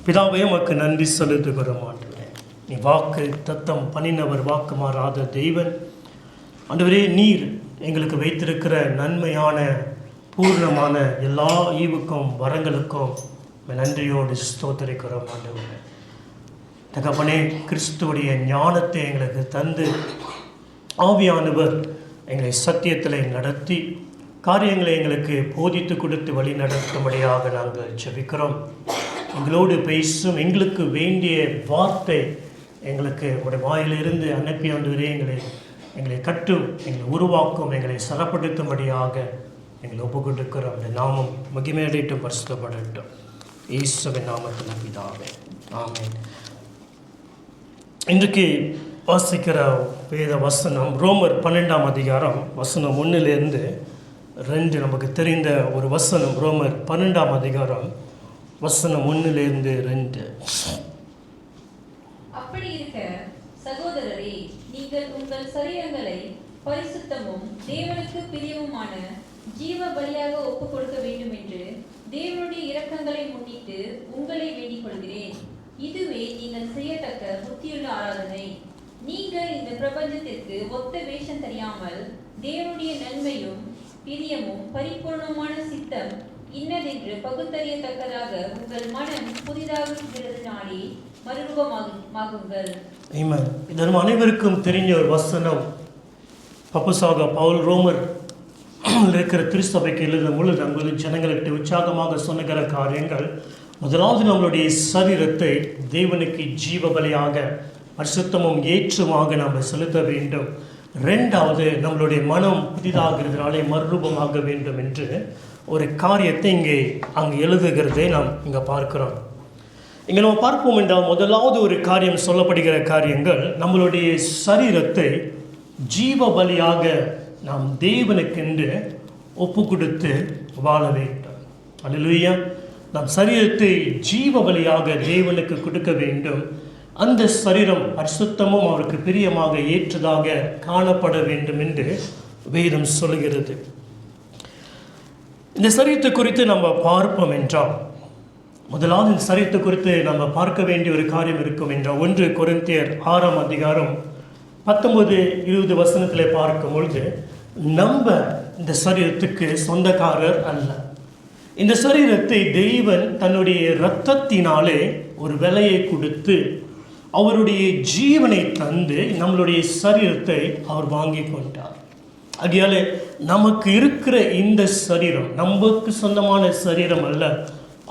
பிதாவே உமக்கு நன்றி செலுத்துகிறோம் ஆண்டவரே. நீ வாக்கு தத்தம் பண்ணினவர் வாக்கு மாறாத தெய்வன் ஆண்டவரே. நீர் எங்களுக்கு வைத்திருக்கிற நன்மையான பூர்ணமான எல்லா ஈவுக்கும் வரங்களுக்கும் நன்றியோடு ஸ்தோத்தரிக்கிறோம் ஆண்டவரே. தகப்பனே, கிறிஸ்துவுடைய ஞானத்தை எங்களுக்கு தந்து ஆவியானவர் எங்களை சத்தியத்தில் நடத்தி காரியங்களை எங்களுக்கு போதித்து கொடுத்து வழி நடத்தும்படியாக நாங்கள் ஜெபிக்கிறோம். எங்களோடு பேசும் எங்களுக்கு வேண்டிய வார்த்தை எங்களுக்கு உடைய வாயிலிருந்து அனுப்பி ஆண்டவரே எங்களை கட்டும், எங்களை உருவாக்கும், எங்களை சரப்படுத்தும்படியாக எங்களை ஒப்புக்கொடுக்கிறோம். அந்த நாமம் மகிமையடையட்டும், பரிசுத்தப்படட்டும். இயேசுவின் நாமத்தில் பிதாவே, ஆமென். இன்றைக்கு வாசிக்கிற வேத வசனம் ரோமர் 12ஆம் அதிகாரம் வசனம் 1 2 நமக்கு தெரிந்த ஒரு வசனம். ரோமர் 12ஆம் அதிகாரம் வசனம் 1 2. அப்படி இருக்க சகோதரரே, நீங்கள் உங்கள் சரீரங்களை பரிசுத்தமும் தேவனுக்கு பிரியவுமான ஜீவ பலியாக ஒப்புக் கொடுக்க வேண்டும் என்று தேவனுடைய இரக்கங்களை முன்னிட்டு உங்களை வேண்டிக் கொள்கிறேன். இதுவே நீங்கள் செய்யத்தக்க புத்தியுள்ள ஆராதனை. நீங்கள் இந்த பிரபஞ்சத்திற்கு ஒத்த வேஷம் தெரியாமல் தேவனுடைய நன்மையும் பிரியமும் பரிபூர்ணமான சித்தம் இன்னதென்று பகுத்தறியத்தக்கதாக உங்கள் மனம் புதிதாகுகிறதுனாலே மறுரூபமாகுங்கள். இதன் அனைவருக்கும் தெரிஞ்ச ஒரு வசனம். பப்புசாக பவுல் ரோமர் இருக்கிற திருச்சபைக்கு எழுதும் பொழுது நம்மளுடைய ஜனங்களுக்கு உற்சாகமாக சொன்னுகிற காரியங்கள், முதலாவது நம்மளுடைய சரீரத்தை தேவனுக்கு ஜீவ பலியாக பரிசுத்தமும் ஏற்றுமாக நாம் செலுத்த வேண்டும். 2வது நம்மளுடைய மனம் புதிதாகிறதுனாலே மறுரூபமாக வேண்டும் என்று ஒரு காரியத்தை அங்கே எழுதுகிறதை நாம் இங்கே பார்க்கிறோம். இங்கே நம்ம பார்ப்போம் என்றால், முதலாவது ஒரு காரியம் சொல்லப்படுகிற காரியங்கள், நம்மளுடைய சரீரத்தை ஜீவ பலியாக நாம் தேவனுக்கென்று ஒப்பு கொடுத்து வாழ வேண்டும். அல்லேலூயா. நாம் சரீரத்தை ஜீவ பலியாக தேவனுக்கு கொடுக்க வேண்டும். அந்த சரீரம் பரிசுத்தமும் அவருக்கு பிரியமாக ஏற்றதாக காணப்பட வேண்டும் என்று வேதம் சொல்கிறது. இந்த சரீரத்தை குறித்து நம்ம பார்ப்போம் என்றால், முதலாவது இந்த சரீரத்தை குறித்து நம்ம பார்க்க வேண்டிய ஒரு காரியம் இருக்கும் என்றால், 1 கொரிந்தியர் 6ஆம் அதிகாரம் 19-20 வசனத்தில் பார்க்கும் பொழுது, நம்ம இந்த சரீரத்துக்கு சொந்தக்காரர் அல்ல. இந்த சரீரத்தை தெய்வன் தன்னுடைய இரத்தத்தினாலே ஒரு விலையை கொடுத்து அவருடைய ஜீவனை தந்து நம்மளுடைய சரீரத்தை அவர் வாங்கி கொண்டார். ஆகையாலே நமக்கு இருக்கிற இந்த சரீரம் நமக்கு சொந்தமான சரீரம் அல்ல,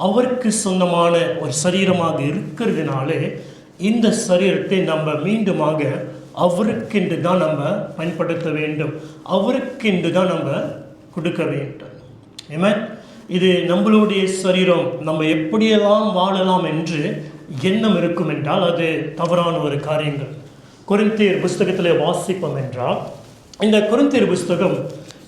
அவருக்கு சொந்தமான ஒரு சரீரமாக இருக்கிறதுனாலே இந்த சரீரத்தை நம்ம மீண்டுமாக அவருக்கென்று தான் நம்ம பயன்படுத்த வேண்டும், அவருக்கென்று தான் நம்ம கொடுக்க வேண்டும். ஆமென். இது நம்மளுடைய சரீரம், நம்ம எப்படியெல்லாம் வாழலாம் என்று எண்ணம் இருக்கும் என்றால் அது தவறான ஒரு காரியங்கள். கொரிந்தியர் புஸ்தகத்தில் வாசிப்போம் என்றால், இந்த கொரிந்தியர் புஸ்தகம்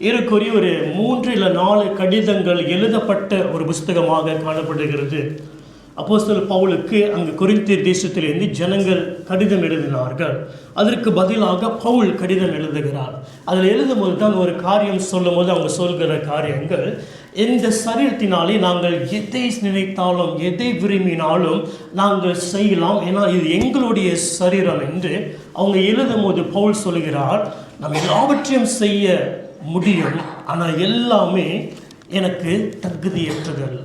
ஏறக்குறைய ஒரு 3 இல்லை 4 கடிதங்கள் எழுதப்பட்ட ஒரு புஸ்தகமாக காணப்படுகிறது. அப்போஸ்தலர் பவுலுக்கு அங்கு கொரிந்தியர் தேசத்திலிருந்து ஜனங்கள் கடிதம் எழுதினார்கள். அதற்கு பதிலாக பவுல் கடிதம் எழுதுகிறார். அதில் எழுதும்போது தான் ஒரு காரியம் சொல்லும் போது அவங்க சொல்கிற காரியங்கள், இந்த சரீரத்தினாலே நாங்கள் எதை நினைத்தாலும் எதை விரும்பினாலும் நாங்கள் செய்யலாம், ஏன்னா இது எங்களுடைய சரீரம் என்று அவங்க எழுதும் போது பவுல் சொல்கிறார், நம்ம எல்லாவற்றையும் செய்ய முடியும், ஆனால் எல்லாமே எனக்கு தகுதியற்றதல்ல.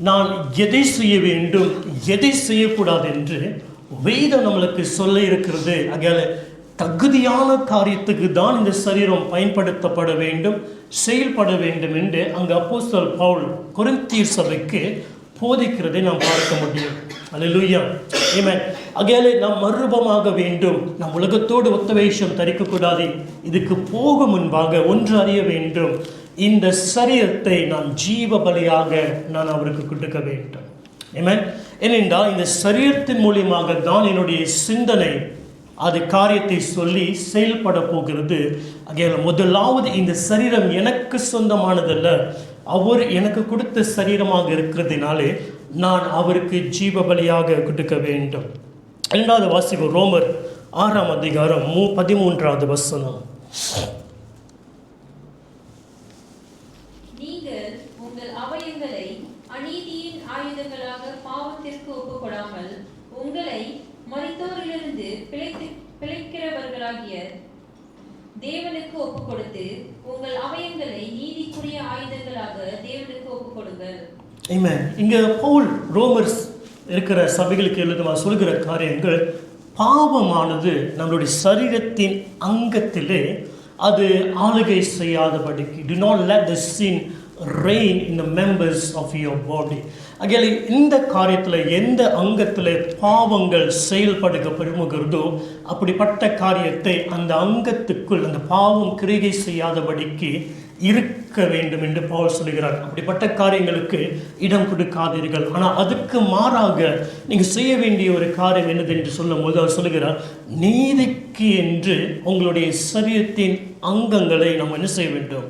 நான் எதை செய்ய வேண்டும் எதை செய்யக்கூடாது என்று வேதம் நம்மளுக்கு சொல்ல இருக்கிறது. ஆகையால தகுதியான காரியத்துக்கு தான் இந்த சரீரம் பயன்படுத்தப்பட வேண்டும், செயல்பட வேண்டும் என்று அங்கு அப்போஸ்தலர் பவுல் கொரிந்தியர் சபைக்கு போதிக்கிறதை நாம் பார்க்க முடியும். அல்லேலூயா. ஆமென். ஆகையாலே நாம் மறுரூபமாக வேண்டும், நம் உலகத்தோடு ஒத்த வேஷம் தரிக்கக்கூடாது. இதுக்கு போக முன்பாக ஒன்று அறிய வேண்டும், இந்த சரீரத்தை நான் ஜீவ பலியாக நான் அவருக்கு கொடுக்க வேண்டும். ஆமென். ஏனென்றால் இந்த சரீரத்தின் மூலியமாக தான் என்னுடைய சிந்தனை அது காரியத்தை சொல்லி செயல்பட போகிறது. ஆகையால் முதலாவது இந்த சரீரம் எனக்கு சொந்தமானதல்ல, அவர் எனக்கு கொடுத்த சரீரமாக இருக்கிறதுனாலே நான் அவருக்கு ஜீவ பலியாக கொடுக்க வேண்டும். 2வது வாசிப்பு ரோமர் 6ஆம் அதிகாரம் 13வது வசனம். நீங்கள் உங்கள் அவயங்களை அநீதியின் ஆயுதங்களாக பாவத்திற்கு ஒப்புக்கொடாமல் உங்களை மரித்தோரிலிருந்து பிழைக்கிறவர்களாகிய தேவனுக்கு ஒப்புக்கொடுத்து உங்கள் அவயங்களை நீதிக்குரிய ஆயுதங்களாக தேவனுக்கு ஒப்புக்கொடுங்கள். ஆமென். இங்க பவுல் ரோமர்ஸ் இருக்கிற சபைகளுக்கு எழுதுமா சொல்கிற காரியங்கள், பாவமானது நம்மளுடைய சரீரத்தின் அங்கத்திலே அது ஆளுகை செய்யாதபடிக்கு, do not let the sin reign in the members of your body. அங்கே இந்த காரியத்தில் எந்த அங்கத்தில் பாவங்கள் செயல்படுகிறதோ அப்படிப்பட்ட காரியத்தை அந்த அங்கத்துக்குள் அந்த பாவம் கிரிகை செய்யாதபடிக்கு இருக்க வேண்டும் என்று பவுல் சொல்கிறார். அப்படிப்பட்ட காரியங்களுக்கு இடம் கொடுக்காதீர்கள். ஆனால் அதுக்கு மாறாக நீங்கள் செய்ய வேண்டிய ஒரு காரியம் என்னது என்று சொல்லும் போது அவர் சொல்லுகிறார், நீதிக்கு என்று உங்களுடைய சரீரத்தின் அங்கங்களை நம்ம என்ன செய்ய வேண்டும்?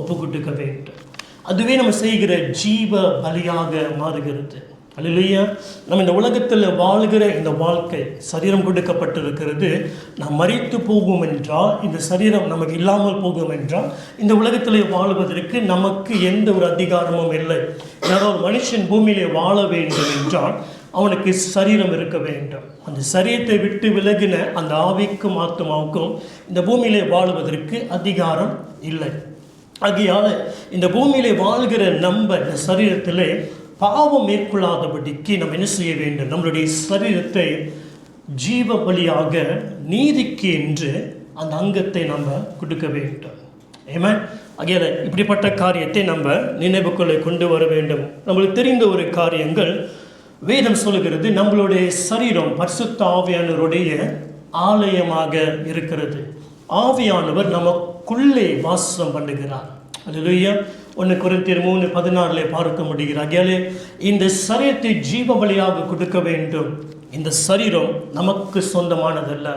ஒப்பு கொடுக்க வேண்டும். அதுவே நம்ம செய்கிற ஜீவ பலியாக மாறுகிறது. அல்லேலூயா. நம்ம இந்த உலகத்தில் வாழ்கிற இந்த வாழ்க்கை சரீரம் கொடுக்கப்பட்டிருக்கிறது. நாம் மரித்து போகும் என்றால், இந்த சரீரம் நமக்கு இல்லாமல் போகும் என்றால், இந்த உலகத்தில் வாழ்வதற்கு நமக்கு எந்த ஒரு அதிகாரமும் இல்லை. யாரோ ஒரு மனுஷன் பூமியிலே வாழ வேண்டும் என்றால் அவனுக்கு சரீரம் இருக்க வேண்டும். அந்த சரீரத்தை விட்டு விலகின அந்த ஆவிக்கும் ஆத்மாவுக்கும் இந்த பூமியிலே வாழ்வதற்கு அதிகாரம் இல்லை. ஆகையால் இந்த பூமியிலே வாழ்கிற நம்ம இந்த சரீரத்திலே பாவம் மேற்கொள்ளாதபடிக்கு நம்ம என்ன செய்ய வேண்டும்? நம்மளுடைய சரீரத்தை ஜீவ பலியாக நீதிக்கு என்று அந்த அங்கத்தை நம்ம கொடுக்க வேண்டும். ஆமென். ஆகையால் இப்படிப்பட்ட காரியத்தை நம்ம நினைவுக்குள்ளே கொண்டு வர வேண்டும். நம்மளுக்கு தெரிந்த ஒரு காரியங்கள் வேதம் சொல்லுகிறது, நம்மளுடைய சரீரம் பரிசுத்த ஆவியானவருடைய ஆலயமாக இருக்கிறது. ஆவியானவர் நமக்குள்ளே வாசம் பண்ணுகிறார். அல்லேலூயா. 1 கொரிந்தியர் 3:16 பார்க்க முடிகிறார். ஆகையாலே இந்த சரீரத்தை ஜீவ பலியாக கொடுக்க வேண்டும். இந்த சரீரம் நமக்கு சொந்தமானதல்ல.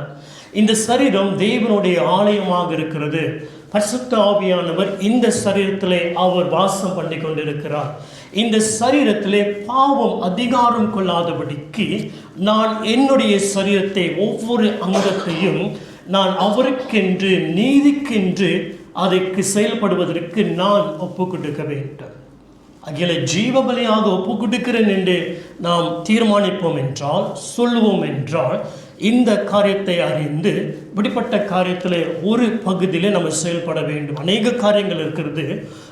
இந்த சரீரம் தேவனுடைய ஆலயமாக இருக்கிறது. பரிசுத்த ஆவியானவர் இந்த சரீரத்திலே அவர் வாசம் பண்ணி கொண்டிருக்கிறார். இந்த சரீரத்திலே பாவம் அதிகாரம் கொள்ளாதபடிக்கு நான் என்னுடைய சரீரத்தை ஒவ்வொரு அங்கத்தையும் நான் அவருக்கென்று நீதிக்கென்று அதற்கு செயல்படுவதற்கு நான் ஒப்பு கொடுக்க வேண்டும். அகில ஜீவ பலியாக ஒப்பு கொடுக்கிறேன் என்று நாம் தீர்மானிப்போம் என்றால், சொல்லுவோம் என்றால், இந்த காரியத்தை அறிந்து இப்படிப்பட்ட காரியத்தில் ஒரு பகுதியில் நம்ம செயல்பட வேண்டும். அநேக காரியங்கள் இருக்கிறது.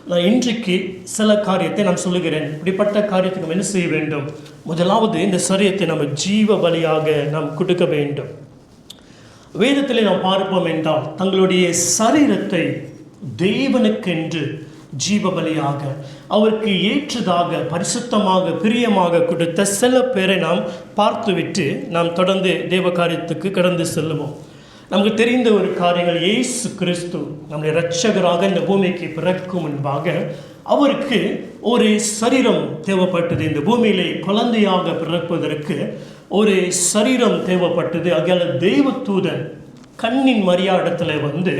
நான் இன்றைக்கு சில காரியத்தை நான் சொல்லுகிறேன். இப்படிப்பட்ட காரியத்தை நம்ம என்ன செய்ய வேண்டும்? முதலாவது இந்த சரீரத்தை நம்ம ஜீவ பலியாக நாம் கொடுக்க வேண்டும். வேதத்திலே நாம் பார்ப்போம் என்றால், தங்களுடைய சரீரத்தை தேவனுக்கென்று ஜீவ பலியாக அவருக்கு ஏற்றதாக பரிசுத்தமாக பிரியமாக கொடுத்த சில பேரை நாம் பார்த்துவிட்டு நாம் தொடர்ந்து தேவ காரியத்துக்கு கடந்து செல்லுவோம். நமக்கு தெரிந்த ஒரு காரியங்கள், இயேசு கிறிஸ்து நம்முடைய இரட்சகராக இந்த பூமிக்கு பிறக்கும் முன்பாக அவருக்கு ஒரு சரீரம் தேவைப்பட்டது. இந்த பூமியிலே குழந்தையாக பிறப்பதற்கு ஒரு சரீரம் தேவைப்பட்டது. ஆகையால் தேவதூதன் கண்ணின் மரியாதத்தில் வந்து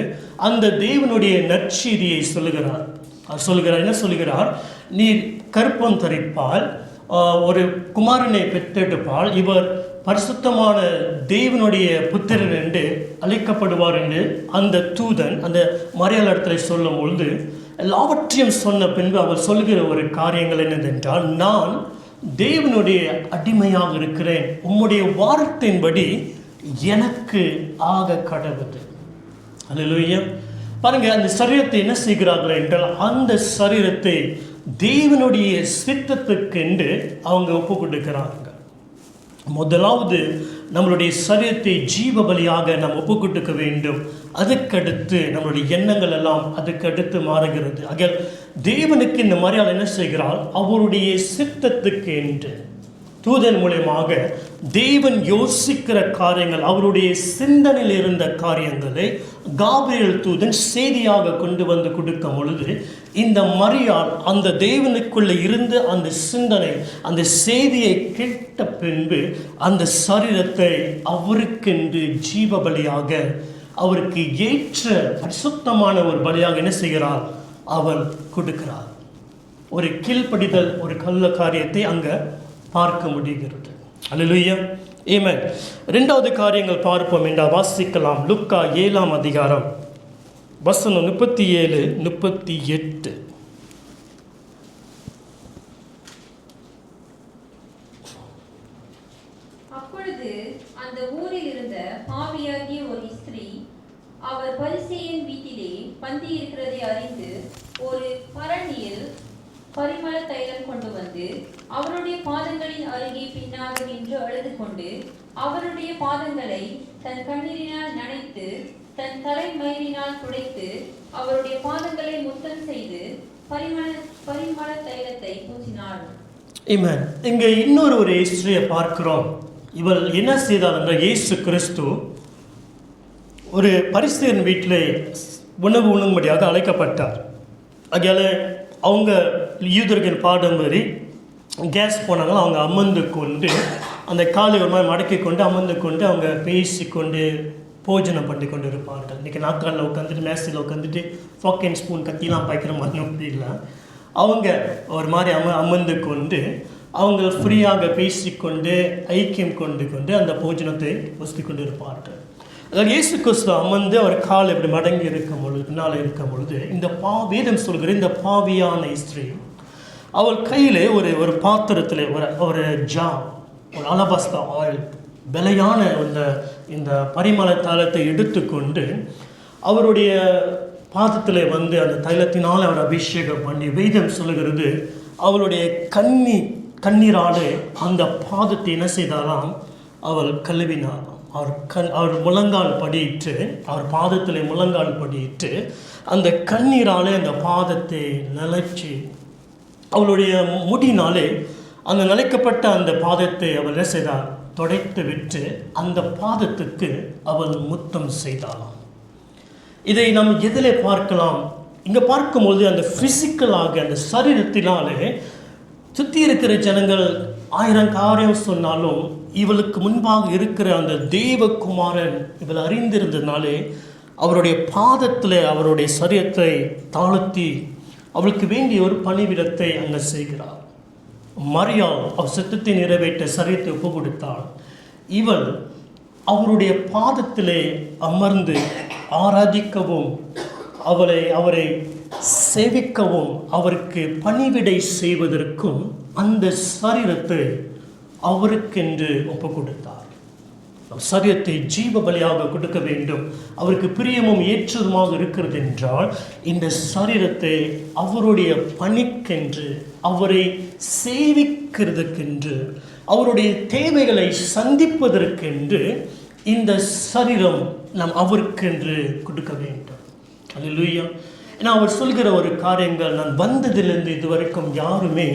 அந்த தேவனுடைய நற்செய்தியை சொல்லுகிறார். சொல்லுகிறார், என்ன சொல்லுகிறார்? நீர் கற்பம் தரிப்பால், ஒரு குமாரனை பெற்றெடுப்பால், இவர் பரிசுத்தமான தேவனுடைய புத்திரன் என்று அழைக்கப்படுவார் என்று அந்த தூதன் அந்த மரியாதத்தில் சொல்லும் பொழுது எல்லாவற்றையும் சொன்ன பின்பு அவர் சொல்லுகிற ஒரு காரியங்கள் என்னதென்றால், நான் தேவனுடைய அடிமையாக இருக்கிறேன், உம்முடைய வார்த்தையின்படி எனக்கு ஆக கடவுது. அல்லேலூயா. பாருங்க, அந்த சரீரத்தை என்ன செய்கிறார்கள் என்றால், அந்த சரீரத்தை தேவனுடைய சித்தத்துக்கென்று அவங்க ஒப்பு கொடுக்கிறாங்க. முதலாவது நம்மளுடைய சரீரத்தை ஜீவ பலியாக நாம் ஒப்பு கொடுக்க வேண்டும். அதுக்கடுத்து நம்மளுடைய எண்ணங்கள் எல்லாம் அதுக்கடுத்து மாறுகிறது. ஆக தேவனுக்கு இந்த மரியாதை என்ன செய்கிறார்? அவருடைய சித்தத்துக்கு என்று தூதன் மூலமாக தேவன் யோசிக்கிற காரியங்கள், அவருடைய சிந்தனையில் இருந்த காரியங்களை காபிரியேல் தூதன் செய்தியாக கொண்டு வந்து கொடுக்கும் பொழுது, இந்த மரியாள் அந்த தேவனுக்குள்ளே இருந்து அந்த சிந்தனை அந்த செய்தியை கேட்ட பின்பு அந்த சரீரத்தை அவருக்கென்று ஜீவ பலியாக அவருக்கு ஏற்ற பரிசுத்தமான ஒரு பலியாக என்ன செய்கிறார்? அவன் கொடுக்கிறார். ஒரு கீழ்ப்படிதல், ஒரு கள்ள காரியத்தை அங்கே பார்க்க முடிகிறது. அல்லேலூயா. ஆமென். இரண்டாவது காரியங்கள் பார்ப்போம் என்றால் வாசிக்கலாம். லூக்கா 7ஆம் அதிகாரம் வசனம் 37, 38. அப்பொழுது அந்த ஊரில் இருந்த பாவியாகிய ஒரு ஸ்திரீ அவர் பரிசேயன் வீட்டிலே பந்தி இருக்கிறதை அறிந்து ஒரு பரணியில் பரிமள தைலம் கொண்டு வந்து அவருடைய பாதங்களின் அருகே பின்னாக நின்று அழுது கொண்டு அவருடைய பாதங்களை தன் கண்ணீரினால் நனைத்து தன் தலைமயிரினால் துடைத்து அவருடைய பாதங்களை முத்தம் செய்து பரிமள தைலத்தை பூசினாள். ஆமென். இங்கே இன்னொரு ஒரு ஹிஸ்டரியை பார்க்கிறோம். இவள் என்ன செய்தாள் என்றால், இயேசு கிறிஸ்து ஒரு பரிசேயன் வீட்டில் உணவு உண்ணும்படியாக அழைக்கப்பட்டார். அதனால அவங்க யூதர்கள் பாடும்படி கேஸ் போனாங்களோ அவங்க அமர்ந்து கொண்டு அந்த காலை ஒரு மாதிரி மடக்கி கொண்டு அமர்ந்து கொண்டு அவங்க பேசிக்கொண்டு போஜனம் பண்ணி கொண்டு இருப்பார்கள். இன்றைக்கி நாற்காலில் உட்காந்துட்டு மேசையில் உட்காந்துட்டு ஃபாக் அண்ட் ஸ்பூன் கத்திலாம் பாய்க்கிற மாதிரி அப்படி இல்லை. அவங்க ஒரு மாதிரி அமர்ந்து கொண்டு அவங்க ஃப்ரீயாக பேசிக்கொண்டு ஐக்கியம் கொண்டு அந்த போஜனத்தை வசதி கொண்டு இருப்பார்கள். அதாவது இயேசு கிறிஸ்து அமர்ந்து அவர் கால் இப்படி மடங்கி இருக்கும் பொழுது பின்னால் இருக்கும் பொழுது இந்த வேதம் சொல்கிற இந்த பாவியான ஸ்திரீ அவள் கையில் ஒரு பாத்திரத்தில் ஒரு ஒரு அலபாஸ்தா ஆயில் விலையான இந்த பரிமள தைலத்தை எடுத்துக்கொண்டு அவருடைய பாதத்தில் அந்த தைலத்தினால் அவர் அபிஷேகம் பண்ணி வேதம் சொல்லுகிறது அவளுடைய கண்ணீராலே அந்த பாதத்தை என்ன செய்தாலாம் அவள் கழுவினார். அவர் முழங்கால் படியிட்டு அவர் பாதத்தில் முழங்கால் படியிட்டு அந்த கண்ணீராலே அந்த பாதத்தை நிலைச்சி அவளுடைய முடினாலே அந்த நிலைக்கப்பட்ட அந்த பாதத்தை அவள் என்ன செய்தாள் துடைத்து விட்டு அந்த பாதத்துக்கு அவள் முத்தம் செய்தாளாம். இதை நாம் எதிலே பார்க்கலாம்? இங்கே பார்க்கும்போது அந்த ஃபிசிக்கலாக அந்த சரீரத்தினாலே சுற்றி இருக்கிற ஜனங்கள் 1000 காரியம் சொன்னாலும் இவளுக்கு முன்பாக இருக்கிற அந்த தேவகுமாரன் இவள் அறிந்திருந்ததுனாலே அவருடைய பாதத்தில் அவருடைய சரீரத்தை தாழ்த்தி அவளுக்கு வேண்டிய ஒரு பணிவிடத்தை அங்கே செய்கிறார். மரியாள் அவர் சித்தத்தை நிறைவேற்ற சரீரத்தை ஒப்பு கொடுத்தாள். இவள் அவருடைய பாதத்திலே அமர்ந்து ஆராதிக்கவும் அவரை சேவிக்கவும் அவருக்கு பணிவிடை செய்வதற்கும் அந்த சரீரத்தை அவருக்கென்று ஒப்பு கொடுத்தார். சரீரத்தை ஜீவ பலியாக கொடுக்க வேண்டும், அவருக்கு பிரியமும் ஏற்றதுமாக இருக்கிறது என்றால் இந்த சரீரத்தை அவருடைய பணிக்கென்று அவரை சேவிக்கிறதுக்கென்று அவருடைய தேவைகளை சந்திப்பதற்கென்று இந்த சரீரம் நாம் அவருக்கென்று கொடுக்க வேண்டும். அல்லேலூயா. ஏன்னா அவர் சொல்கிற ஒரு காரியங்கள், நான் வந்ததிலிருந்து இதுவரைக்கும் யாருமே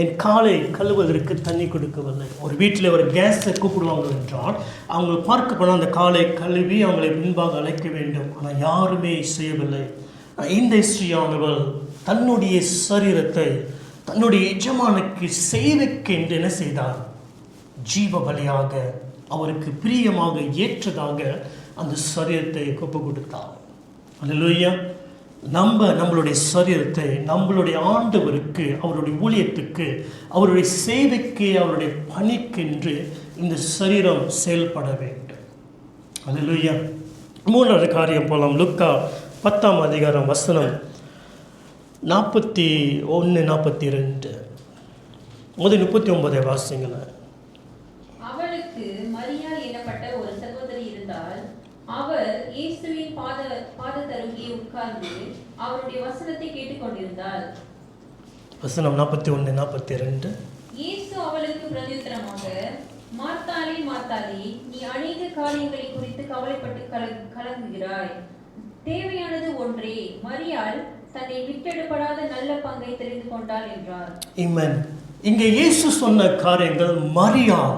என் காலை கழுவதற்கு தண்ணி கொடுக்கவில்லை. ஒரு வீட்டில் ஒரு கேஸை கூப்பிடுவாங்க என்றால் அவங்க பார்க்க போனால் அந்த காலை கழுவி அவங்களை முன்பாக அழைக்க வேண்டும். ஆனால் யாருமே செய்யவில்லை. இந்த ஸ்ரீயானவள் தன்னுடைய சரீரத்தை தன்னுடைய எஜமானுக்கு சேவைக்கு என்று என்ன செய்தார்? ஜீவ பலியாக அவருக்கு பிரியமாக ஏற்றதாக அந்த சரீரத்தை ஒப்பு கொடுத்தார். அல்லேலூயா. நம்மளுடைய சரீரத்தை நம்மளுடைய ஆண்டவருக்கு அவருடைய ஊழியத்துக்கு அவருடைய சேவைக்கு அவருடைய பணிக்கென்று இந்த சரீரம் செயல்பட வேண்டும். அல்லேலூயா. 3வது காரியம் போலாம். லூக்கா 10ஆம் அதிகாரம் வசனம் 41 42 முதல் 39 வாசிங்களேன். அவளுக்கு மரியா எனப்பட்ட ஒரு சகோதரி இருந்தால் அவர் இயேசுவின் பாதத்தருகே உட்கார்ந்து அவருடைய வசனத்தை கேட்டுக்கொண்டிருந்தாள். வசனம் 41 42. இயேசு அவளுக்கு பிரதியுத்தரமாக, மார்த்தாளே மார்த்தாளே, நீ அநேக காரியங்களை குறித்து கவலைப்பட்டு கலங்குகிறாய். தேவையானது ஒன்றே. மரியாள் தன்னை விட்டெடுபடாத நல்ல பங்கை தெரிந்து கொண்டாள் என்றார். ஆமென். இங்கே இயேசு சொன்ன காரியங்கள் மரியாள்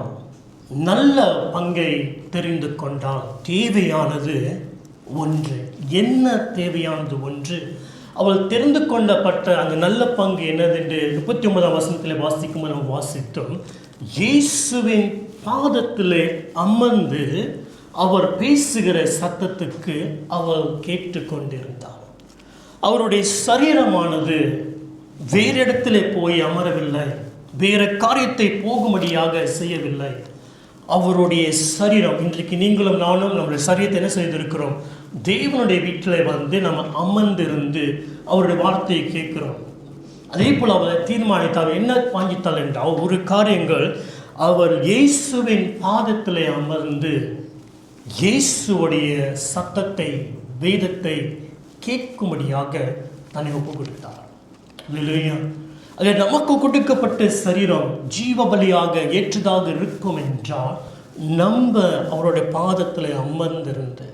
நல்ல பங்கை தெரிந்து கொண்டால் தேவையானது ஒன்று. என்ன தேவையானது ஒன்று? அவள் தெரிந்து கொண்டப்பட்ட அந்த நல்ல பங்கு என்னது என்று 39ஆம் வசனத்தில் வாசிக்கும் நாம் வாசித்தோம். இயேசுவின் பாதத்திலே அமர்ந்து அவர் பேசுகிற சத்தத்துக்கு அவள் கேட்டுக்கொண்டிருந்தாள். அவருடைய சரீரமானது வேறு இடத்திலே போய் அமரவில்லை, வேறு காரியத்தை போகும்படியாக செய்யவில்லை. அவருடைய சரீரம், இன்றைக்கு நீங்களும் நானும் நம்முடைய சரீரத்தை என்ன செய்திருக்கிறோம்? தேவனுடைய வீட்டில் நம்ம அமர்ந்திருந்து அவருடைய வார்த்தையை கேட்கிறோம். அதே போல் அவளை தீர்மானித்தால் என்ன வாங்கித்தாள் என்றால் ஒரு காரியங்கள் அவர் இயேசுவின் பாதத்திலே அமர்ந்து இயேசுவுடைய சத்தத்தை, வேதத்தை கேட்கும்படியாக தன்னை ஒப்பு கொடுத்தார். அல்லேலூயா. அது நமக்கு கொடுக்கப்பட்ட சரீரம் ஜீவ பலியாக ஏற்றதாக இருக்கும் என்றால் நம்ம அவருடைய பாதத்தில் அமர்ந்திருந்து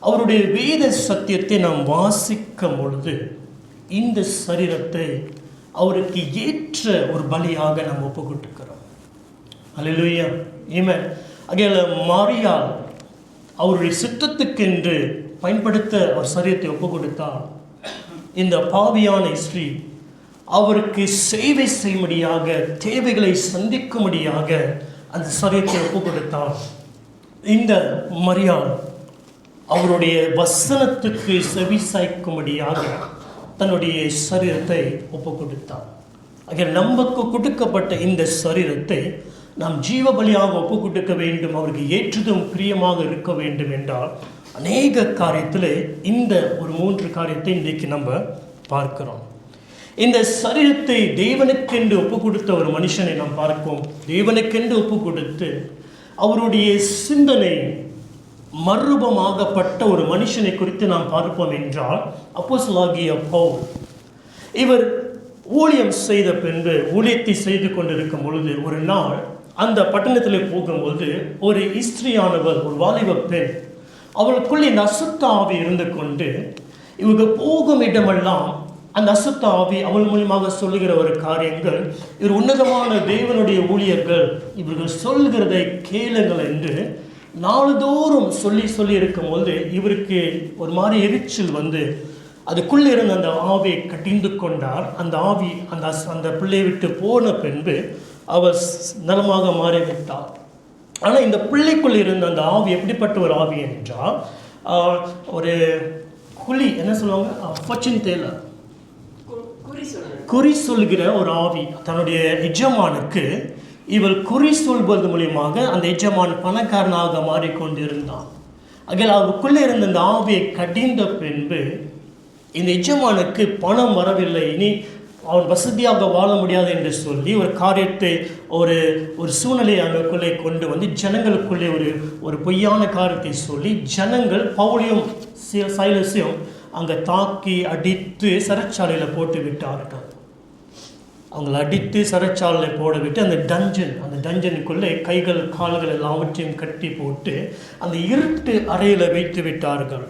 அவருடைய வேத சத்தியத்தை நாம் வாசிக்கும் பொழுது இந்த சரீரத்தை அவருக்கு ஏற்ற ஒரு பலியாக நாம் ஒப்பு கொடுக்கிறோம். அல்லேலூயா. ஆமென். அகையில மரியாள் அவருடைய சித்தத்துக்கென்று பயன்படுத்த அவர் சரீரத்தை ஒப்பு கொடுத்தார். இந்த பாவியான ஸ்ரீ அவருக்கு சேவை செய்யும்படியாக, தேவைகளை சந்திக்கும்படியாக அந்த சரீரத்தை ஒப்பு கொடுத்தார். இந்த மரியாள் அவருடைய வசனத்துக்கு செவி சாய்க்கும்படியாக தன்னுடைய சரீரத்தை ஒப்பு கொடுத்தார். ஆக நமக்கு கொடுக்கப்பட்ட இந்த சரீரத்தை நாம் ஜீவ பலியாக ஒப்பு கொடுக்க வேண்டும், அவருக்கு ஏற்றதும் பிரியமாக இருக்க வேண்டும் என்றால் அநேக காரியத்தில் இந்த ஒரு 3 காரியத்தை இன்றைக்கு நம்ம பார்க்கிறோம். இந்த சரீரத்தை தேவனுக்கென்று ஒப்பு கொடுத்த ஒரு மனுஷனை நாம் பார்ப்போம். தேவனுக்கென்று ஒப்பு கொடுத்து அவருடைய சிந்தனை மறுரூபமாகப்பட்ட ஒரு மனுஷனை குறித்து நாம் பார்ப்போம் என்றால் அப்போஸ்தலனாகிய பவுல். இவர் ஊழியம் செய்த பின்பு ஊழியத்தை செய்து கொண்டிருக்கும் பொழுது ஒரு நாள் அந்த பட்டணத்தில் போகும்போது ஒரு ஸ்திரீயானவர், ஒரு வாலிப பெண், அவளுக்குள்ளே இந்த அசுத்த ஆவி இருந்து கொண்டு இவங்க போகும் இடமெல்லாம் அந்த அசுத்த ஆவி அவள் மூலியமாக சொல்லுகிற ஒரு காரியங்கள், இவர் உன்னதமான தேவனுடைய ஊழியர்கள், இவர்கள் சொல்கிறதை கேளுங்கள் என்று நாளுதோறும் சொல்லி இருக்கும்போது இவருக்கு ஒரு மாதிரி எரிச்சல் வந்து அதுக்குள்ளே இருந்த அந்த ஆவியை கட்டிந்து கொண்டார். அந்த ஆவி அந்த பிள்ளையை விட்டு போன பின்பு அவர் நலமாக மாறிவிட்டார். ஆனால் இந்த பிள்ளைக்குள் இருந்த அந்த ஆவி எப்படிப்பட்ட ஒரு ஆவி என்றால், ஒரு குழி என்ன சொல்லுவாங்க, ஃபச்சின் தேல குறி சொல்கிற ஒரு ஆவி. தன்னுடைய எஜமானுக்கு இவள் குறி சொல்வது மூலியமாக அந்த எஜமான் பணக்காரனாக மாறிக்கொண்டிருந்தான். அதில் அவருக்குள்ளே இருந்த அந்த ஆவியை கடிந்த பின்பு இந்த எஜமானுக்கு பணம் வரவில்லை, இனி அவன் வசதியாக வாழ முடியாது என்று சொல்லி ஒரு காரியத்தை ஒரு சூழ்நிலையை அவனுக்குள்ளே கொண்டு வந்து ஜனங்களுக்குள்ளே ஒரு பொய்யான காரியத்தை சொல்லி ஜனங்கள் பவுலையும் சைலஸையும் அங்கே தாக்கி அடித்து சிறைச்சாலையில் போட்டு விட்டார்கள். அவங்களை அடித்து சிறைச்சாலையில் போட விட்டு அந்த டஞ்சனுக்குள்ளே கைகள் கால்கள் எல்லாவற்றையும் கட்டி போட்டு அந்த இருட்டு அறையில் வைத்து விட்டார்கள்.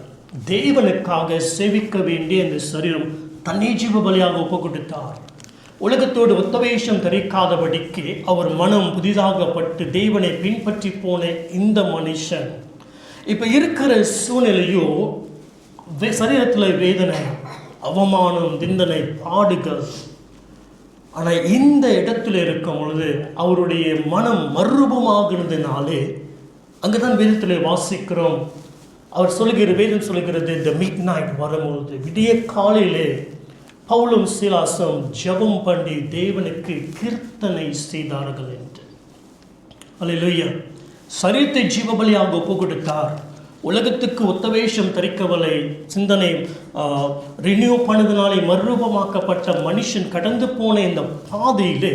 தேவனுக்காக சேவிக்க வேண்டிய அந்த சரீரம் தன்னை ஜீவ பலியாக ஒப்பு கொடுத்தார். உலகத்தோடு ஒத்தவேஷம் தரிக்காதபடிக்கு அவர் மனம் புதிதாகப்பட்டு தேவனை பின்பற்றி போன இந்த மனுஷன் இப்போ இருக்கிற சூழ்நிலையோ சரீரத்தில் வேதனை, அவமானம், நிந்தனை, பாடுகள். ஆனால் இந்த இடத்துல இருக்கும் பொழுது அவருடைய மனம் மறுரூபமாகிறதுனாலே அங்கே தான் வேதத்தில் வாசிக்கிறோம். அவர் வேதம் சொல்லுகிறது, இந்த மிட் நைட் வரும்பொழுது விடிய காலையிலே பவுலும் சீலாசும் ஜெபம் பண்ணி தேவனுக்கு கீர்த்தனை செய்தார்கள் என்று. அல்லேலூயா. சரீரத்தை ஜீவபலியாக ஒப்பு கொடுத்தார். உலகத்துக்கு ஒத்தவேஷம் தரிக்கவில்லை. சிந்தனை ரினியூ பண்ணதுனாலே மறுரூபமாக்கப்பட்ட மனுஷன் கடந்து போன இந்த பாதையிலே,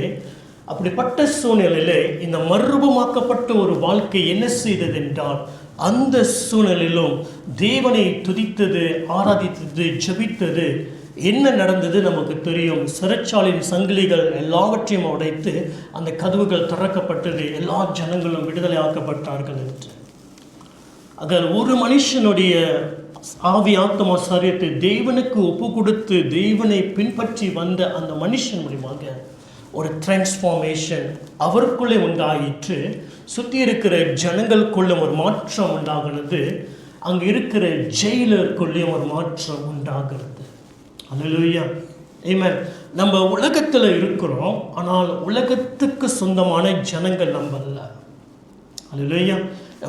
அப்படிப்பட்ட சூழ்நிலையிலே இந்த மறுரூபமாக்கப்பட்ட ஒரு வாழ்க்கை என்ன செய்தது என்றால், அந்த சூழ்நிலையிலும் தேவனை துதித்தது, ஆராதித்தது, ஜெபித்தது. என்ன நடந்தது நமக்கு தெரியும். சிறைச்சாலையின் சங்கிலிகள் எல்லாவற்றையும் உடைத்து அந்த கதவுகள் திறக்கப்பட்டது. எல்லா ஜனங்களும் விடுதலை ஆக்கப்பட்டார்கள் என்று. அதில் ஒரு மனுஷனுடைய ஆவி, ஆத்மா, சரீரத்தை தேவனுக்கு ஒப்பு கொடுத்து தேவனை பின்பற்றி வந்த அந்த மனுஷன் மூலமாக ஒரு டிரான்ஸ்ஃபார்மேஷன் அவருக்குள்ளே உண்டாயிற்று. சுற்றி இருக்கிற ஜனங்களுக்குள்ளும் ஒரு மாற்றம் உண்டாகிறது. அங்கே இருக்கிற ஜெயிலருக்குள்ளேயும் ஒரு மாற்றம் உண்டாகிறது. அல்லேலூயா. ஆமென். நம்ம உலகத்தில் இருக்கிறோம், ஆனால் உலகத்துக்கு சொந்தமான ஜனங்கள் நம்ம அல்ல. அல்லேலூயா.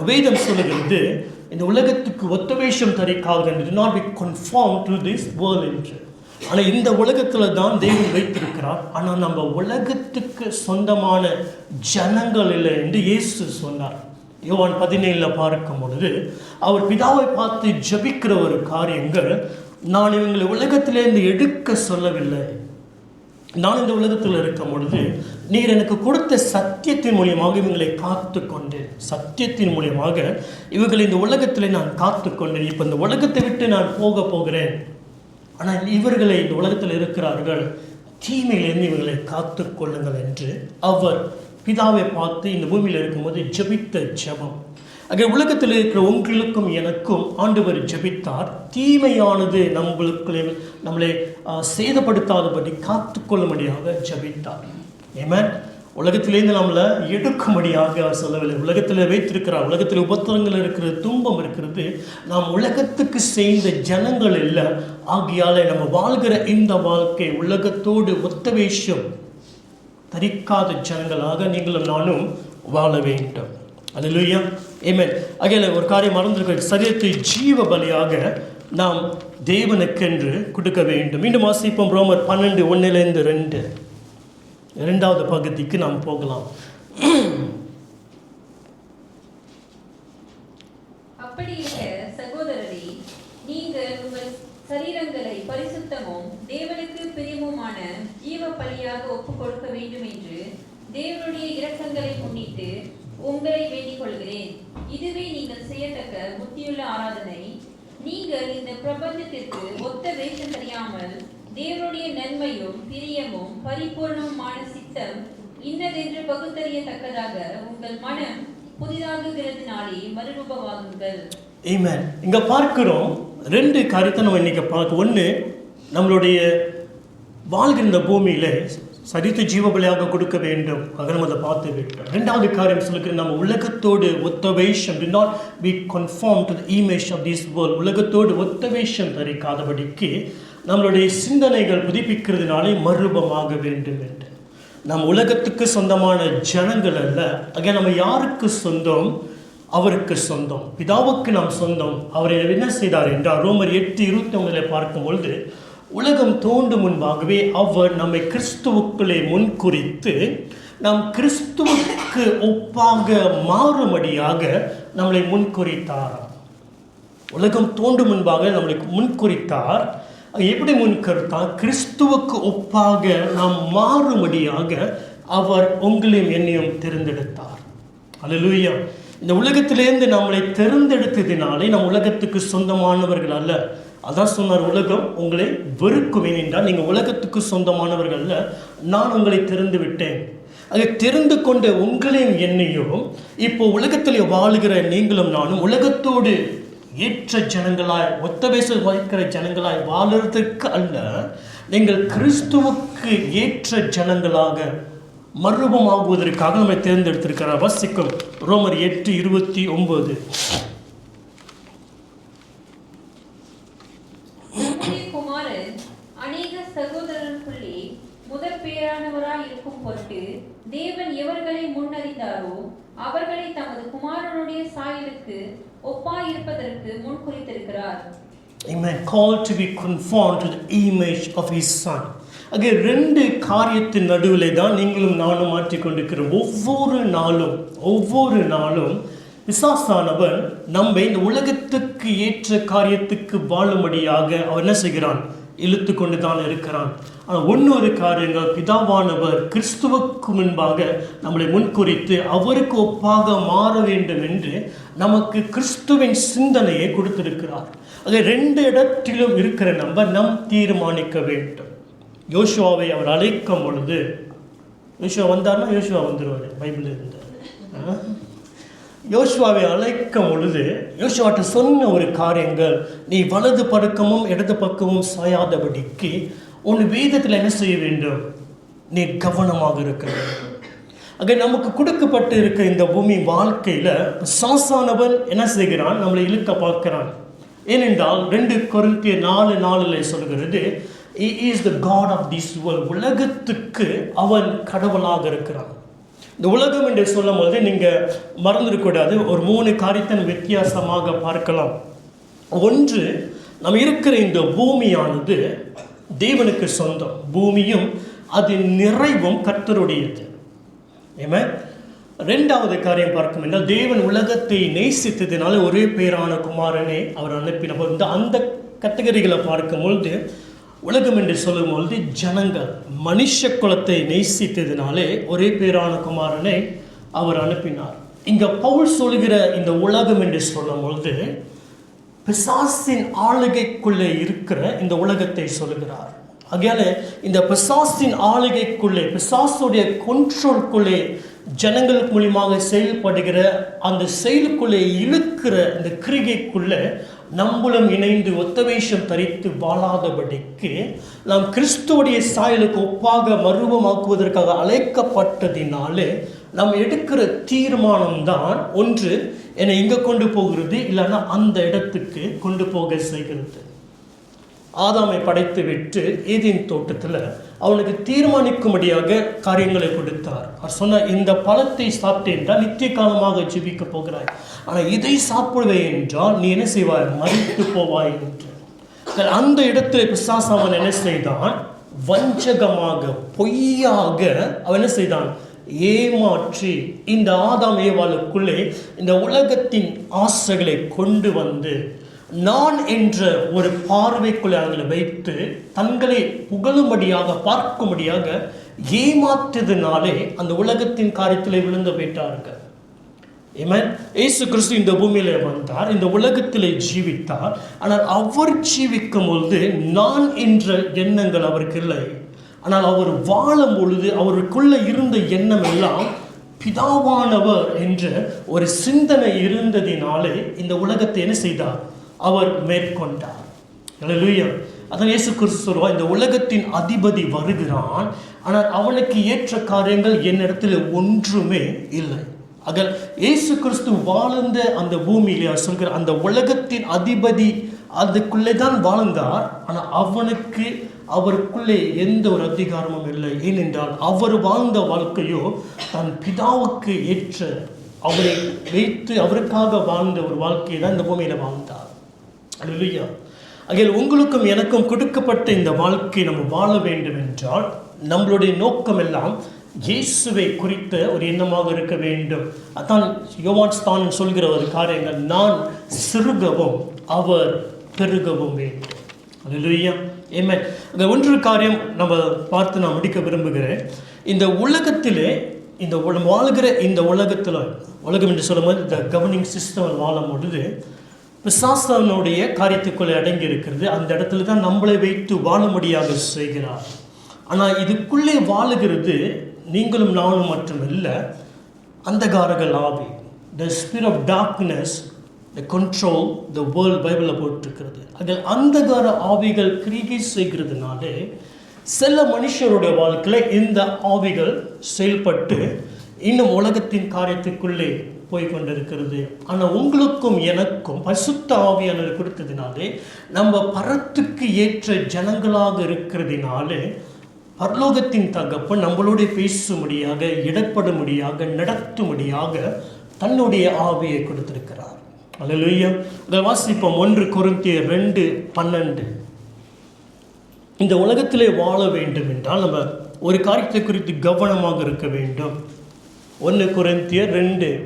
வேதம் சொல்லுகிறது, இந்த உலகத்துக்கு ஒத்தவேஷம் தரிக்காக do not be conformed to this world என்று. ஆனால் இந்த உலகத்தில் தான் தேவன் வைத்திருக்கிறார். ஆனால் நம்ம உலகத்துக்கு சொந்தமான ஜனங்கள் இல்லை என்று இயேசு சொன்னார். யோவான் 17 பார்க்கும் பொழுது அவர் பிதாவை பார்த்து ஜெபிக்கிற ஒரு காரியங்கள், நான் இவங்களை உலகத்திலேருந்து எடுக்க சொல்லவில்லை, நான் இந்த உலகத்தில் இருக்கும் பொழுது நீர் எனக்கு கொடுத்த சத்தியத்தின் மூலியமாக இவங்களை காத்து கொண்டேன். சத்தியத்தின் மூலியமாக இவங்களை இந்த உலகத்தில் நான் காத்து கொண்டேன். இப்போ இந்த உலகத்தை விட்டு நான் போகிறேன். ஆனால் இவர்களை இந்த உலகத்தில் இருக்கிறார்கள், தீமையிலிருந்து இவர்களை காத்து கொள்ளுங்கள் என்று அவர் பிதாவை பார்த்து இந்த பூமியில் இருக்கும்போது ஜெபித்த ஜெபம். ஆக உலகத்தில் இருக்கிற உங்களுக்கும் எனக்கும் ஆண்டவர் ஜெபித்தார். தீமையானது நம்மளை சேதப்படுத்தாதபடி காத்துக்கொள்ளும்படியாக ஜெபித்தார். ஆமென். உலகத்திலேருந்து நம்மளை எடுக்கும்படியாக அவர் சொல்லவில்லை. உலகத்தில் வைத்திருக்கிறார். உலகத்தில் உபத்திரங்கள் இருக்கிறது, துன்பம் இருக்கிறது. நாம் உலகத்துக்கு செய்த ஜனங்கள் இல்லை. ஆகியாலே நம்ம வாழ்கிற இந்த வாழ்க்கை உலகத்தோடு ஒத்த வேஷம் தரிக்காத ஜனங்களாக நீங்களும் நானும் வாழ வேண்டும். அல்லேலூயா, ஆமென். ஆகையால ஒரு காரியம் மறந்திருக்க, சரீரத்தை ஜீவ பலியாக நாம் தேவனுக்கென்று கொடுக்க வேண்டும். மீண்டும் வாசிப்போம். ரோமர் 12:1-2 இரண்டாவது பகுதிக்கு நாம் போகலாம். அப்படி இருக்க சகோதரரே, நீங்கள் உங்கள் சரீரங்களை பரிசுத்தமும் தேவனுக்கு பிரியமுமான ஜீவ பலியாக ஒப்புக் கொடுக்க வேண்டும் என்று தேவனுடைய இரக்கங்களை முன்னிட்டு உங்களை வேண்டிக் கொள்கிறேன். இதுவே நீங்கள் செய்யத்தக்க புத்தியுள்ள ஆராதனை. நீங்கள் இந்த பிரபஞ்சத்திற்கு ஒத்த வேஷம் தெரியாமல் தேவனுடைய நன்மையும் பிரியமும் பரிபூர்ணமான சித்தம் இன்னதென்று பகுத்தறியத்தக்கதாக உங்கள் மனம் புதிதாகுகிறதுனாலே மறுரூபமாகுங்கள். ஆமென். இங்க பார்க்கிறோம் ரெண்டு காரியத்தை நம்ம இன்னைக்கு பார்க்க. ஒன்று, நம்மளுடைய வாழ்கின்ற பூமியில சரித்து ஜீவபலியாக கொடுக்க வேண்டும். ஆக நம்ம அதை பார்த்து விட்டோம். ரெண்டாவது காரியம் சொல்லுகிற, நம்ம உலகத்தோடு ஒத்த வேஷம், do not be conformed to the image of this world. உலகத்தோடு ஒத்த வேஷம் தரிக்காதபடிக்கு நம்மளுடைய சிந்தனைகள் புதுப்பிக்கிறதுனாலே மறுரூபமாக வேண்டும் என்று. நம் உலகத்துக்கு சொந்தமான ஜனங்கள் அல்ல. ஆக நம்ம யாருக்கு சொந்தம்? அவருக்கு சொந்தம், பிதாவுக்கு நாம் சொந்தம். அவர் என்ன செய்தார் என்றால், ரோமர் 8:29 பார்க்கும் பொழுது, உலகம் தோன்றும் முன்பாகவே அவர் நம்மை கிறிஸ்துவுக்குள்ளே முன்குறித்து நாம் கிறிஸ்துவுக்கு ஒப்பாக மாறும்படியாக நம்மளை முன்குறித்தார். உலகம் தோன்றும் முன்பாக நம்மளை முன்குறித்தார். எப்படி முன்குறித்தார்? கிறிஸ்துவுக்கு ஒப்பாக நாம் மாறும்படியாக அவர் உங்களையும் என்னையும் தேர்ந்தெடுத்தார். அல்லேலூயா. இந்த உலகத்திலேருந்து நம்மளை தேர்ந்தெடுத்ததினாலே நம் உலகத்துக்கு சொந்தமானவர்கள் அல்ல. அதான் சொன்னார், உலகம் உங்களை வெறுக்கும். ஏனென்றால் நீங்கள் உலகத்துக்கு சொந்தமானவர்கள் அல்ல, நான் உங்களை தெரிந்து விட்டேன். அதை தெரிந்து கொண்ட உங்களையும் என்னையும் இப்போ உலகத்தில் வாழுகிற நீங்களும் நானும் உலகத்தோடு ஏற்ற ஜனங்களாய், ஒத்த வேஷ வைக்கிற ஜனங்களாய் வாழறதுக்கு அல்ல, நீங்கள் கிறிஸ்துவுக்கு ஏற்ற ஜனங்களாக மறுரூபமாகுவதற்காக நம்மை தேர்ந்தெடுத்திருக்கிறார். வாசிக்கும் ரோமர் 8:29. குமாரன் அநேக சகோதரர்களுக்குள்ளே முதற் பேரானவராய் இருக்கும் பொருட்டு தேவன் எவர்களை முன்னறிந்தாரோ அவர்களை தமது குமாரனுடைய சாயலுக்கு ஒப்பாயிருப்பதற்கு முன் குறித்திருக்கிறார். Amen. Called to be conformed to the image of his son. அங்கே ரெண்டு காரியத்தின் நடுவில் தான் நீங்களும் நானும் மாற்றிக்கொண்டிருக்கிறோம். ஒவ்வொரு நாளும் பிசாசானவன் நம்மை இந்த உலகத்துக்கு ஏற்ற காரியத்துக்கு வாழும்படியாக அவன் என்ன செய்கிறான்? இழுத்து கொண்டு தான் இருக்கிறான். ஆனால் ஒன்னொரு காரியங்கள், பிதாவானவர் கிறிஸ்துவுக்கு முன்பாக நம்மளை முன்குறித்து அவருக்கு ஒப்பாக மாற வேண்டும் என்று நமக்கு கிறிஸ்துவின் சிந்தனையை கொடுத்திருக்கிறார். அது ரெண்டு இடத்திலும் இருக்கிற நம் தீர்மானிக்க வேண்டும். யோசுவாவை அவர் அழைக்கும் பொழுது, யோசுவா வந்தார்னா யோசுவா வந்துடுவார், பைபிள் இருந்தார். யோசுவாவை அழைக்கும் பொழுது யோசுவாட்ட சொன்ன ஒரு காரியங்கள், நீ வலது பக்கமும் இடது பக்கமும் சாயாதபடிக்கு உன் வேதத்தில் என்ன செய்ய வேண்டும்? நீ கவனமாக இருக்க வேண்டும். ஆக நமக்கு கொடுக்கப்பட்டு இருக்க இந்த பூமி வாழ்க்கையில் சாசானவன் என்ன செய்கிறான்? நம்மளை இழுக்க பார்க்கிறான். ஏனென்றால் 2 கொரிந்தியர் 4:4 சொல்கிறது, He is the God of this world. உலகத்துக்கு அவன் கடவுளாக இருக்கிறான். இந்த உலகம் என்று சொல்லும் போது நீங்கள் மறந்துடக்கூடாது, ஒரு 3 காரியத்தை வித்தியாசமாக பார்க்கலாம். ஒன்று, நம்ம இருக்கிற இந்த பூமியானது தேவனுக்கு சொந்தம். பூமியும் அதன் நிறைவும் கர்த்தருடையது. ஏமே. ரெண்டாவது காரியம் பார்க்கும் என்றால், தேவன் உலகத்தை நேசித்ததினால ஒரே பேரான குமாரனை அவர் அனுப்பினபோது அந்த கேட்டகரிகளை பார்க்கும்பொழுது உலகம் என்று சொல்லும்பொழுது ஜனங்கள் மனுஷ குலத்தை நேசித்ததினாலே ஒரே பேரான குமாரனை அவர் அனுப்பினார். இங்க பவுல் சொல்கிற இந்த உலகம் என்று சொல்லும் பொழுது பிசாசின் ஆளுகைக்குள்ளே இருக்கிற இந்த உலகத்தை சொல்லுகிறார். ஆகையால இந்த பிசாசின் ஆளுகைக்குள்ளே, பிசாசுடைய கண்ட்ரோல்குள்ளே ஜனங்கள் மூலியமாக செயல்படுகிற அந்த செயலுக்குள்ளே இழுக்கிற இந்த கிரிகைக்குள்ளே நம்மளும் இணைந்து ஒத்தவேஷம் தரித்து வாழாதபடிக்கு நாம் கிறிஸ்துவுடைய சாயலுக்கு ஒப்பாக மறுவமாக்குவதற்காக அழைக்கப்பட்டதினாலே நாம் எடுக்கிற தீர்மானம் தான் ஒன்று என்னை இங்கே கொண்டு போகிறது, இல்லைன்னா அந்த இடத்துக்கு கொண்டு போக செய்கிறது. ஆதாமை படைத்து விட்டு ஏதேன் தோட்டத்தில் அவனுக்கு தீர்மானிக்கும்படியாக காரியங்களை கொடுத்தார். அவர் சொன்னார், இந்த பழத்தை சாப்பிட்டே என்றால் நித்திய காலமாக ஜீவிக்க போகிறாய், ஆனால் இதை சாப்பிடுவே என்றால் நீ என்ன செய்வாய், மரித்து போவாய் என்று. அந்த இடத்துல பிசாசு அவன் என்ன செய்தான், வஞ்சகமாக பொய்யாக அவன் என்ன செய்தான், ஏமாற்றி இந்த ஆதாம் ஏவாளுக்குள்ளே இந்த உலகத்தின் ஆசைகளை கொண்டு வந்து நான் என்ற ஒரு பார்வைக்குள்ளே அவங்களை வைத்து தங்களை புகழும்படியாக பார்க்கும்படியாக ஏமாற்றதுனாலே அந்த உலகத்தின் காரியத்தில் விழுந்து போயிட்டார்கள். இயேசு கிறிஸ்து இந்த பூமியிலே வந்தார், இந்த உலகத்திலே ஜீவித்தார். ஆனால் அவர் ஜீவிக்கும் பொழுது நான் என்ற எண்ணங்கள் அவருக்கு இல்லை. ஆனால் அவர் வாழும் பொழுது அவருக்குள்ள இருந்த எண்ணம் எல்லாம் பிதாவானவர் என்ற ஒரு சிந்தனை இருந்ததினாலே இந்த உலகத்தை என்ன செய்தார், அவர் மேற்கொண்டார். அல்லேலூயா. அதான் இயேசு கிறிஸ்து சொல்வார், இந்த உலகத்தின் அதிபதி வருகிறான், ஆனால் அவனுக்கு ஏற்ற காரியங்கள் என்னிடத்தில் ஒன்றுமே இல்லை. ஆக இயேசு கிறிஸ்து வாழ்ந்த அந்த பூமியிலே அவர் சொல்கிற அந்த உலகத்தின் அதிபதி அதுக்குள்ளே தான் வாழ்ந்தார். ஆனால் அவனுக்கு அவருக்குள்ளே எந்த ஒரு அதிகாரமும் இல்லை. ஏனென்றால் அவர் வாழ்ந்த வாழ்க்கையோ தன் பிதாவுக்கு ஏற்ற அவரை வைத்து அவருக்காக வாழ்ந்த ஒரு வாழ்க்கையை தான் இந்த பூமியில் வாழ்ந்தார். அல்லேலூயா. ஆகையால் உங்களுக்கும் எனக்கும் கொடுக்கப்பட்ட இந்த வாழ்க்கை நம்ம வாழ வேண்டும் என்றால் நம்மளுடைய நோக்கம் எல்லாம் இயேசுவை குறித்த ஒரு எண்ணமாக இருக்க வேண்டும். அதான் யோவான் ஸ்தானன் சொல்கிற ஒரு காரியங்கள், நான் சிறுகவும் அவர் பெருகவும் வேண்டும். அல்லேலூயா. ஆமென். அந்த ஒன்று காரியம் நம்ம பார்த்து நான் முடிக்க விரும்புகிறேன். இந்த உலகத்திலே இந்த வாழ்கிற இந்த உலகத்தில், உலகம் என்று சொல்லும்போது இந்த கவர்னிங் சிஸ்டம் வாழும் பொழுது பிசாசனுடைய காரியத்துக்குள்ளே அடங்கி இருக்கிறது. அந்த இடத்துல தான் நம்மளை வைத்து வாழும்படியாக செய்கிறார். ஆனால் இதுக்குள்ளே வாழுகிறது நீங்களும் நானும் மட்டுமல்ல, அந்தகாரங்கள் ஆவி, the spirit of darkness, the control the world பைபிளில் போட்டிருக்கிறது. அதில் அந்தகார ஆவிகள் கிரிகை செய்கிறதுனாலே சில மனுஷருடைய வாழ்க்கையில் இந்த ஆவிகள் செயல்பட்டு இன்னும் உலகத்தின் காரியத்துக்குள்ளே போய் கொண்டிருக்கிறது. ஆனால் உங்களுக்கும் எனக்கும் பரிசுத்த ஆவியானவர் கொடுத்ததினாலே நம்ம பரத்துக்கு ஏற்ற ஜனங்களாக இருக்கிறதினாலே பரலோகத்தின் தகப்பன் நம்மளோட பேசும்படியாக, இடப்படும்படியாக, நடத்தும்படியாக தன்னுடைய ஆவியை கொடுத்திருக்கிறார். அல்லேலூயா. வாசிப்போம் 1 கொரிந்தியர் 2:12. இந்த உலகத்திலே வாழ வேண்டும் என்றால் நம்ம ஒரு காரியத்தை குறித்து கவனமாக இருக்க வேண்டும். 1 கொரிந்தியர் 2:12.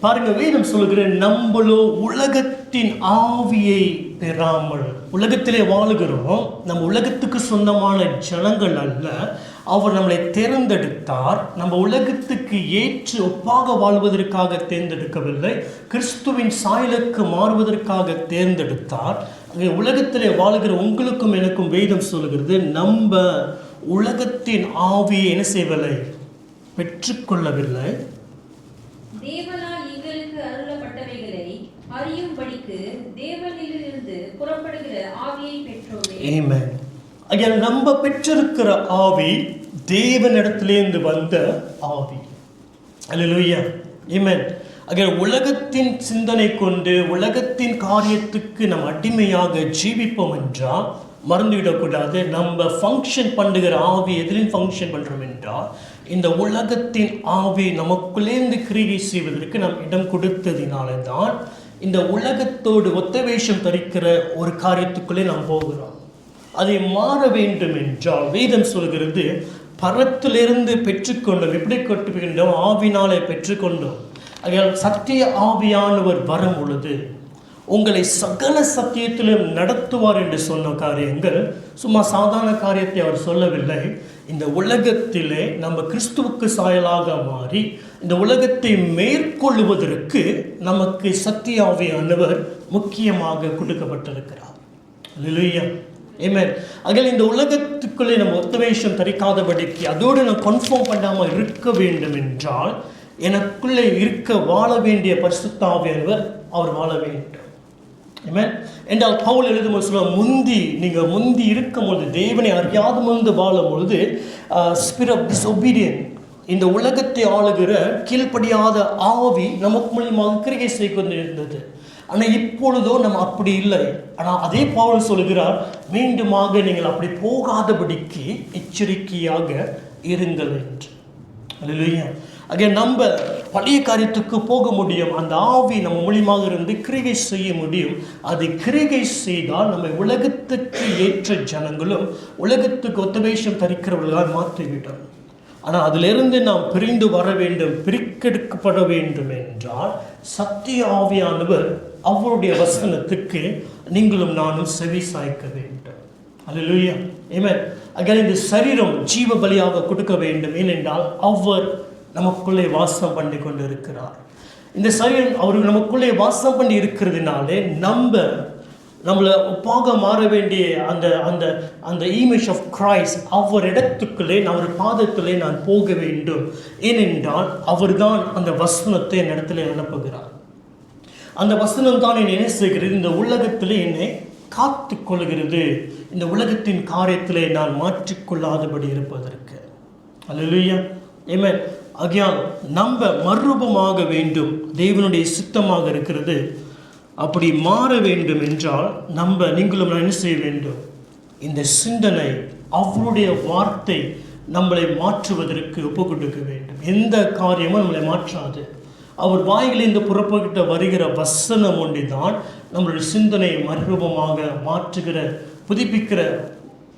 பாருங்க, வேதம் சொல்லுகிற நம்மளோ உலகத்தின் ஆவியை பெறாமல். உலகத்திலே வாழுகிறோம், நம்ம உலகத்துக்கு சொந்தமான ஜனங்கள் அல்ல. அவர் நம்மளை தேர்ந்தெடுத்தார். நம்ம உலகத்துக்கு ஏற்று ஒப்பாக வாழ்வதற்காக தேர்ந்தெடுக்கவில்லை, கிறிஸ்துவின் சாயலுக்கு மாறுவதற்காக தேர்ந்தெடுத்தார். உலகத்திலே வாழுகிற உங்களுக்கும் எனக்கும் வேதம் சொல்லுகிறது, நம்ம உலகத்தின் ஆவியை என்ன செய்யவில்லை, பெற்றுக்கொள்ளவில்லை. தேவனால் எங்களுக்கு அருளப்பட்டவைகளை அறியும்படிக்கு தேவனிலிருந்து புறப்படுகிற ஆவியை பெற்றோமே. ஆமென். ஐயா, நம்ம பெற்றிருக்கிற ஆவி தேவனிடத்திலிருந்து வந்த ஆவி. அல்லேலூயா. ஆமென். ஐயா, உலகத்தின் சிந்தனை கொண்டு உலகத்தின் காரியத்துக்கு நம்ம அடிமையாக ஜீவிப்போம் என்றால் மறந்துவிடக்கூடாது. நம்ம ஃபங்க்ஷன் பண்ணுகிற ஆவி எதிலும் ஃபங்க்ஷன் பண்ணுறோம் என்றால் இந்த உலகத்தின் ஆவி நமக்குள்ளேருந்து கிரியை செய்வதற்கு நாம் இடம் கொடுத்ததினால தான் இந்த உலகத்தோடு ஒத்தவேஷம் தரிக்கிற ஒரு காரியத்துக்குள்ளே நாம் போகிறோம். அதை மாற வேண்டும் என்றால் வேதம் சொல்கிறது, பரத்திலிருந்து பெற்றுக்கொண்டோம். எப்படி கொண்டுகின்றோம்? ஆவினாலே பெற்றுக்கொண்டோம். ஆகையால் சத்திய ஆவியானவர் வரும் பொழுது உங்களை சகல சத்தியத்திலும் நடத்துவார் என்று சொன்ன காரியங்கள் சும்மா சாதாரண காரியத்தை அவர் சொல்லவில்லை. இந்த உலகத்திலே நம்ம கிறிஸ்துவுக்கு சாயலாக மாறி இந்த உலகத்தை மேற்கொள்வதற்கு நமக்கு சத்திய ஆவியானவர் முக்கியமாக கொடுக்கப்பட்டிருக்கிறார். அல்லேலூயா, ஆமென். ஆகையால் இந்த உலகத்துக்குள்ளே நம்ம ஒத்தவேஷம் தரிக்காதபடிக்கு அதோடு நான் கன்ஃபார்ம் பண்ணாமல் இருக்க வேண்டும் என்றால் எனக்குள்ளே வாழ வேண்டிய பரிசுத்த ஆவியானவர் அவர் வாழ வேண்டும். ஆமென். என்றால் பவுல் எழுதும்போது சொல்ல நீங்கள் முந்தி இருக்கும்பொழுது தேவனை அறியாத முன்பு வாழும் பொழுது ஸ்பிரிட் ஆஃப் டிஸ்ஒபீடியன்ட், இந்த உலகத்தை ஆளுகிற கீழ்ப்படியாத ஆவி நமக்கு மூலியமாக கிரியை செய்து கொண்டிருந்தது. ஆனால் இப்பொழுதோ நம்ம அப்படி இல்லை. ஆனால் அதே பவுல் சொல்கிறார், மீண்டுமாக நீங்கள் அப்படி போகாதபடிக்கு எச்சரிக்கையாக இருங்கள் என்று. அல்லேலூயா. அங்கே நம்ம பழைய காரியத்துக்கு போக முடியும். அந்த ஆவி நம்ம மூலியமாக இருந்து கிரிகை செய்ய முடியும். அது கிரிகை செய்தால் நம்ம உலகத்துக்கு ஏற்ற ஜனங்களும் உலகத்துக்கு ஒத்தவேஷம் தரிக்கிறவர்களால் மாற்றிவிட்டோம். ஆனால் அதிலிருந்து நாம் பிரிந்து வர வேண்டும், பிரிக்கெடுக்கப்பட வேண்டும் என்றால் சத்திய ஆவியானவர் அவருடைய வசனத்துக்கு நீங்களும் நானும் செவி சாய்க்க வேண்டும். அல்லேலூயா, ஆமென். அங்கே இந்த சரீரம் ஜீவ பலியாக கொடுக்க வேண்டும். ஏனென்றால் அவர் நமக்குள்ளே வாசம் பண்ணி கொண்டு இருக்கிறார். இந்த சரீரம் அவர் நமக்குள்ளே வாசம் பண்ணி இருக்கிறதுனாலே நம்மளை ஒப்பாக மாற வேண்டிய அந்த அந்த அந்த இமேஜ் ஆஃப் கிரைஸ்ட் அவர் இடத்துக்குள்ளே அவர் பாதத்திலே நான் போக வேண்டும். ஏனென்றால் அவர் தான் அந்த வசனத்தை என் இடத்துல அனுப்புகிறார். அந்த வசனம் தான் என்னை என்ன செய்கிறது, இந்த உலகத்திலே என்னை காத்து கொள்கிறது, இந்த உலகத்தின் காரியத்திலே நான் மாற்றிக்கொள்ளாதபடி இருப்பதற்கு. அல்லேலூயா, ஆமென். ஆகையால் நம்ம மறுரூபமாக வேண்டும், தேவனுடைய சித்தமாக இருக்கிறது. அப்படி மாற வேண்டும் என்றால் நீங்களும் நான் என்ன செய்ய வேண்டும், இந்த சிந்தனை அவருடைய வார்த்தை நம்மளை மாற்றுவதற்கு ஒப்பு கொடுக்க வேண்டும். எந்த காரியமும் நம்மளை மாற்றாது. அவர் வாயிலிருந்து புறப்பட்டு வருகிற வசனம் ஒன்றி தான் நம்மளுடைய சிந்தனையை மறுரூபமாக மாற்றுகிற புதுப்பிக்கிற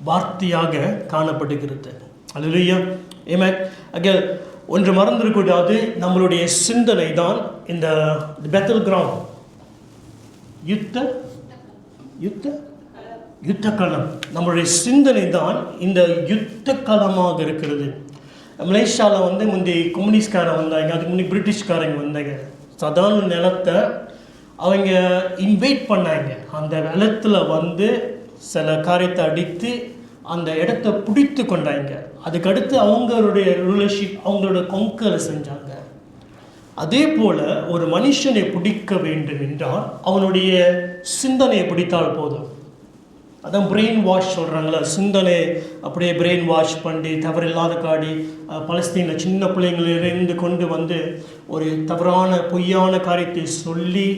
வார்த்தையாக காணப்படுகிறது. அல்லேலூயா, ஆமென். ஆகையால் ஒன்று மறந்துடக்கூடாது, நம்மளுடைய சிந்தனை தான் இந்த பேட்டில் கிரவுண்ட், யுத்த களம். நம்மளுடைய சிந்தனை தான் இந்த யுத்த களமாக இருக்கிறது. மலேசியாவில் முந்தி கம்யூனிஸ்ட்காரங்க வந்தாங்க, அதுக்கு முன்னாடி பிரிட்டிஷ்காரங்க வந்தாங்க. சாதாரண நிலத்தை அவங்க இன்வைட் பண்ணாங்க. அந்த நிலத்தில் சில காரியத்தை அடித்து அந்த இடத்த பிடித்து கொண்டாங்க. அதுக்கடுத்து அவங்களுடைய ரூலர்ஷிப் அவங்களோட கொங்கலை செஞ்சாங்க. அதே போல் ஒரு மனுஷனை பிடிக்க வேண்டும் என்றால் அவனுடைய சிந்தனையை பிடித்தால் போதும். அதான் பிரெயின் வாஷ் சொல்கிறாங்களா, சிந்தனை அப்படியே பிரெயின் வாஷ் பண்ணி தவறில்லாத காடி பலஸ்தீனில் சின்ன பிள்ளைங்களிலிருந்து கொண்டு ஒரு தவறான பொய்யான காரியத்தை சொல்லி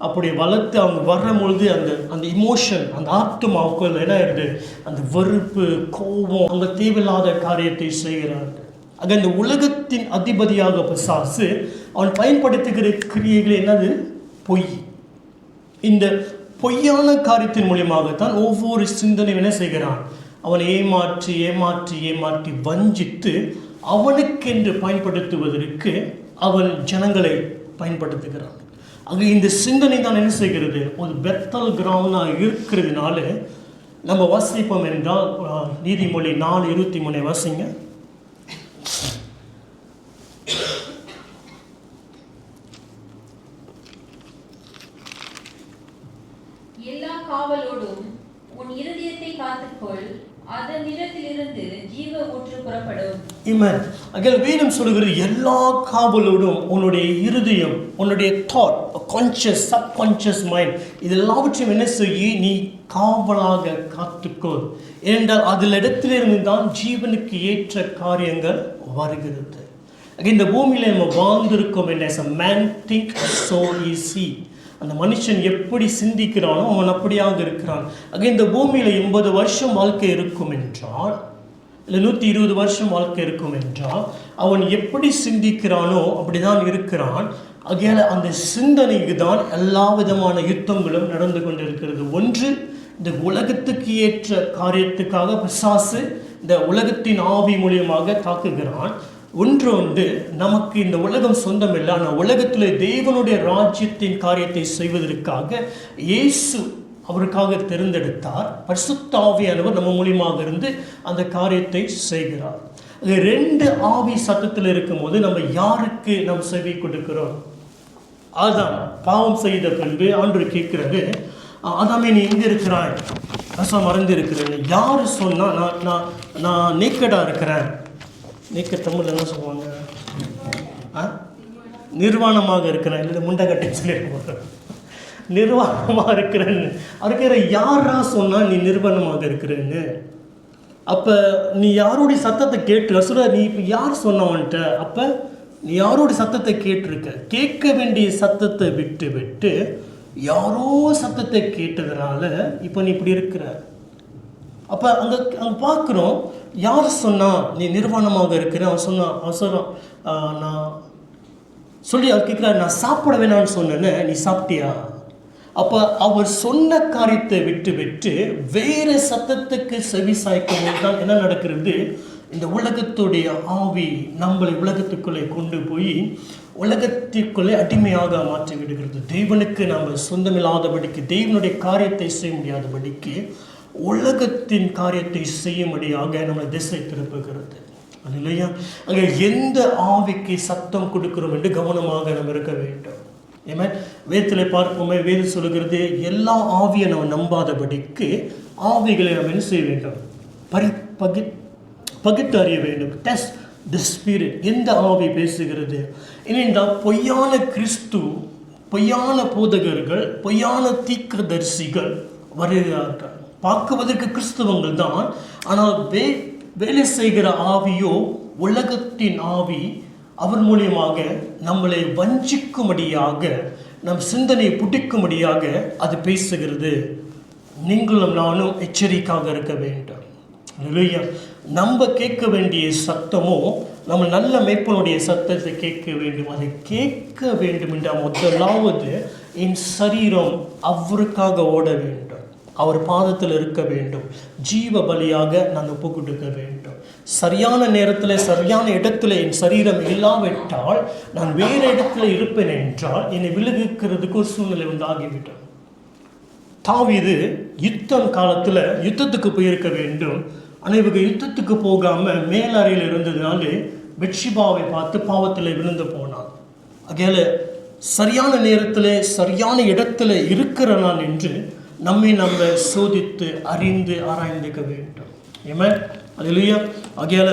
அப்படி வளர்த்து அவங்க வரும்பொழுது அந்த இமோஷன், அந்த ஆத்மாவுக்குள்ள என்ன ஆயிடுது, அந்த வெறுப்பு, கோபம், அவங்க தேவையில்லாத காரியத்தை செய்கிறார்கள். ஆக இந்த உலகத்தின் அதிபதியாக பிசாசு அவன் பயன்படுத்துகிற கிரியைகள் என்னது, பொய். இந்த பொய்யான காரியத்தின் மூலியமாகத்தான் ஒவ்வொரு சிந்தனையும் என்ன செய்கிறான், அவனை ஏமாற்றி ஏமாற்றி ஏமாற்றி வஞ்சித்து அவனுக்கென்று பயன்படுத்துவதற்கு அவன் ஜனங்களை பயன்படுத்துகிறான். ஆக இந்த சிந்தனை தான் என்ன செய்கிறது, ஒரு பெத்தல் கிரவுண்டாக இருக்கிறதுனால நம்ம வாசிப்போம் என்றால் நீதிமொழி 4:23 வாசிங்க. எல்லா காவலோடும் உன் இருதயத்தை காத்துக்கொள், அதன் நிலத்திலிருந்து ஜீவ ஊற்று புறப்படும். ஆமென். அகல் வேதம் சொல்கிறது, எல்லா காவலோடும் உன்னுடைய இருதயம், உன்னுடைய தாட், கான்ஷியஸ், சப்கான்ஷியஸ் மைண்ட், இதெல்லாவற்றையும் என்ன செய்ய நீ காவலாக காத்துக்கொள். ஏனென்றால் அதில் இடத்திலிருந்து தான் ஜீவனுக்கு ஏற்ற காரியங்கள் வருகிறது. இந்த பூமியில் நம்ம வாழ்ந்திருக்கோம் என்ன, man think so is he. அந்த மனுஷன் எப்படி சிந்திக்கிறானோ அவன் அப்படியாக இருக்கிறான். ஆக இந்த பூமியில் 80 வருஷம் வாழ்க்கை இருக்கும் என்றால், இல்லை 120 வருஷம் வாழ்க்கை இருக்கும் என்றால், அவன் எப்படி சிந்திக்கிறானோ அப்படிதான் இருக்கிறான். ஆகையால் அந்த சிந்தனைக்கு தான் எல்லா விதமான யுத்தங்களும் நடந்து கொண்டிருக்கிறது. ஒன்று, இந்த உலகத்துக்கு ஏற்ற காரியத்துக்காக பிசாசு இந்த உலகத்தின் ஆவி மூலியமாக தாக்குகிறான். ஒன்றொன்று நமக்கு இந்த உலகம் சொந்தம் இல்லை, ஆனால் உலகத்தில் தேவனுடைய ராஜ்யத்தின் காரியத்தை செய்வதற்காக இயேசு அவருக்காக தேர்ந்தெடுத்தார். பரிசுத்த ஆவியானவர் நம்ம மூலியமாக இருந்து அந்த காரியத்தை செய்கிறார். அது ரெண்டு ஆவி சத்தத்தில் இருக்கும்போது நம்ம யாருக்கு நம்ம செவி கொடுக்கிறோம்? அதுதான் பாவம் செய்த பின்பு ஆண்டவர் கேட்கிறது, ஆதாமே நீ எங்கே இருக்கிறாய்? நான் மறந்து இருக்கிறேன். யார் சொன்னால் நான் நேக்கடாக இருக்கிறேன். நேக்க தமிழ் என்ன சொல்லுவாங்க? நிர்வாணமாக இருக்கிறேன், இல்லை முண்டை கட்டி சொல்லியிருக்க நிர்வாணமாக இருக்கிறேன்னு. அதுக்கு யாரா சொன்னால் நீ நிர்வாணமாக இருக்கிறேன்னு? அப்போ நீ யாரோடைய சத்தத்தை கேட்டு சொல்ல, நீ இப்போ யார் சொன்னவன்ட்ட? அப்போ நீ யாரோடைய சத்தத்தை கேட்டிருக்க? கேட்க வேண்டிய சத்தத்தை விட்டு விட்டு யாரோ சத்தத்தை கேட்டதுனால இப்போ நீ இப்படி இருக்கிற. அப்போ அங்கே பார்க்குறோம், யார் சொன்னா நீ நிர்வாணமாக இருக்கிற? அவன் சொல்கிறான், நான் சொல்லி அவர் கேட்குறாரு, நான் சாப்பிட வேணான்னு சொன்னேன்னு, நீ சாப்பிட்டியா? அப்போ அவர் சொன்ன காரியத்தை விட்டு விட்டு வேறு சத்தத்துக்கு செவி சாய்க்கும் போது தான் என்ன நடக்கிறது? இந்த உலகத்துடைய ஆவி நம்மளை உலகத்துக்குள்ளே கொண்டு போய் உலகத்திற்குள்ளே அடிமையாக மாற்றி விடுகிறது. தேவனுக்கு நம்ம சொந்தமில்லாதபடிக்கு, தேவனுடைய காரியத்தை செய்ய முடியாதபடிக்கு, உலகத்தின் காரியத்தை செய்யும்படியாக நம்மளை திசை திருப்புகிறது. அது இல்லையா? அங்கே எந்த ஆவிக்கு சத்தம் கொடுக்கிறோம் என்று கவனமாக நம்ம இருக்க வேண்டும். ஏமா வேதத்தில் பார்ப்போமே, வேதம் சொல்லுகிறது, எல்லா ஆவியை நம்ம நம்பாதபடிக்கு ஆவிகளை நம்ம என்ன செய்ய வேண்டும்? பகிட்டு அறிய வேண்டும். டெஸ்ட் தி ஸ்பிரிட். எந்த ஆவி பேசுகிறது? ஏனென்றால் பொய்யான கிறிஸ்து, பொய்யான போதகர்கள், பொய்யான தீர்க்கதரிசிகள் வருகிறார்கள். பார்க்குவதற்கு கிறிஸ்தவங்கள் தான், ஆனால் வேலை செய்கிற ஆவியோ உலகத்தின் ஆவி. அவர் மூலியமாக நம்மளை வஞ்சிக்கும்படியாக, நம் சிந்தனையை புடிக்கும்படியாக அது பேசுகிறது. நீங்களும் நானும் எச்சரிக்கையாக இருக்க வேண்டும். இல்லையா? நம்ம கேட்க வேண்டிய சத்தமோ நம்ம நல்ல மேய்ப்பனுடைய சத்தத்தை கேட்க வேண்டும். அதை கேட்க வேண்டும் என்றால் முதலாவது என் சரீரம் அவருக்காக ஓட வேண்டும், அவர் பாதத்தில் இருக்க வேண்டும், ஜீவ பலியாக நான் ஒப்பு கொடுக்க வேண்டும். சரியான நேரத்தில் சரியான இடத்துல என் சரீரம் இல்லாவிட்டால் நான் வேறு இடத்துல இருப்பேன் என்றால் என்னை விலகுக்கிறதுக்கு ஒரு சூழ்நிலை ஆகிவிட்டோம். தாவீது யுத்தம் காலத்தில் யுத்தத்துக்கு போயிருக்க வேண்டும். அனைவருக்கு யுத்தத்துக்கு போகாமல் மேலறையில் இருந்ததுனால பெத்ஷிபாவை பார்த்து பாவத்தில் விழுந்து போனான். ஆகையால சரியான நேரத்தில் சரியான இடத்துல இருக்கிற நான் என்று நம்ம சோதித்து அறிந்து ஆராய்ந்துக்க வேண்டும். ஏமா அது இல்லையா? ஆகையால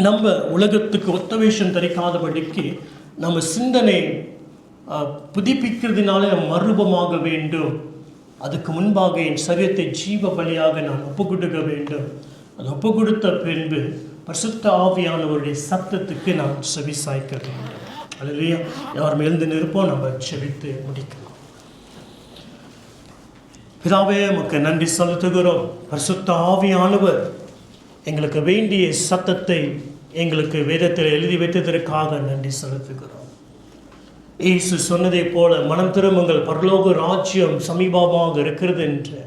நம்ம உலகத்துக்கு ஒத்தவேஷம் தரிக்காதபடிக்கு நம்ம சிந்தனை புதுப்பிக்கிறதுனால மறுபமாக வேண்டும். அதுக்கு முன்பாக என் சரீரத்தை ஜீவ பலியாக நான் ஒப்பு கொடுக்க வேண்டும். அது ஒப்பு கொடுத்த பின்பு பரிசுத்த ஆவியானவருடைய சத்தத்துக்கு நாம் செவி சாய்க்க வேண்டும். அல்லையா? யாரும் எழுந்து நிற்போம், நம்ம செவித்து முடிக்கலாம். பிதாவே, உமக்கு நன்றி செலுத்துகிறோம். பரிசுத்த ஆவியானவர் எங்களுக்கு வேண்டிய சத்தத்தை எங்களுக்கு வேதத்தில் எழுதி வைத்ததற்காக நன்றி செலுத்துகிறோம். இயேசு சொன்னதை போல மனம் திரும்புங்கள், பரலோக ராஜ்யம் சமீபமாக இருக்கிறது என்று.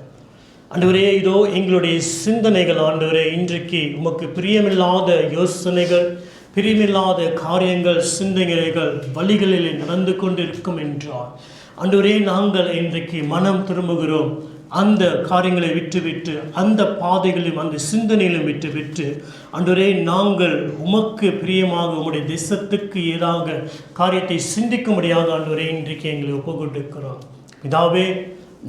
ஆண்டவரே, இதோ எங்களுடைய சிந்தனைகள் ஆண்டவரே இன்றைக்கு உமக்கு பிரியமில்லாத யோசனைகள், பிரியமில்லாத காரியங்கள், சிந்தனைகள் வழிகளில் நடந்து கொண்டிருக்கும் என்றால் ஆண்டவரே, நாங்கள் இன்றைக்கு மனம் திரும்புகிறோம். அந்த காரியங்களை விட்டுவிட்டு, அந்த பாதைகளையும் அந்த சிந்தனையிலும் விட்டுவிட்டு ஆண்டவரே, நாங்கள் உமக்கு பிரியமாக உம்முடைய தேசத்துக்கு ஏதாக காரியத்தை சிந்திக்கும்படியாக ஆண்டவரே இன்றைக்கு எங்களை ஒப்புக்கொண்டிருக்கிறோம். பிதாவே,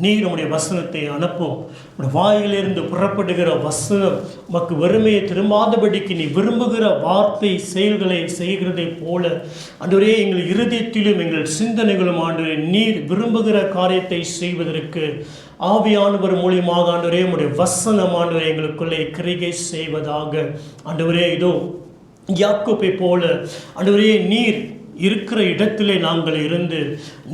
நீர் உம்முடைய வசனத்தை அனுப்பும். உடைய வாயிலிருந்து புறப்படுகிற வசனம் உமக்கு வறுமையை திரும்பாதபடிக்கு நீ விரும்புகிற வார்த்தை செயல்களை செய்கிறதை போல ஆண்டவரே எங்கள் இருதயத்திலும் எங்கள் சிந்தனைகளும் ஆண்டவரே நீர் விரும்புகிற காரியத்தை செய்வதற்கு ஆவியானவர் மூலியமாக ஆண்டவரே உம்முடைய வசனம் ஆண்டவரே எங்களுக்குள்ளே கிரியை செய்வதாக. ஆண்டவரே, இதோ யாக்கோபை போல ஆண்டவரே நீர் இருக்கிற இடத்திலே நாங்கள் இருந்து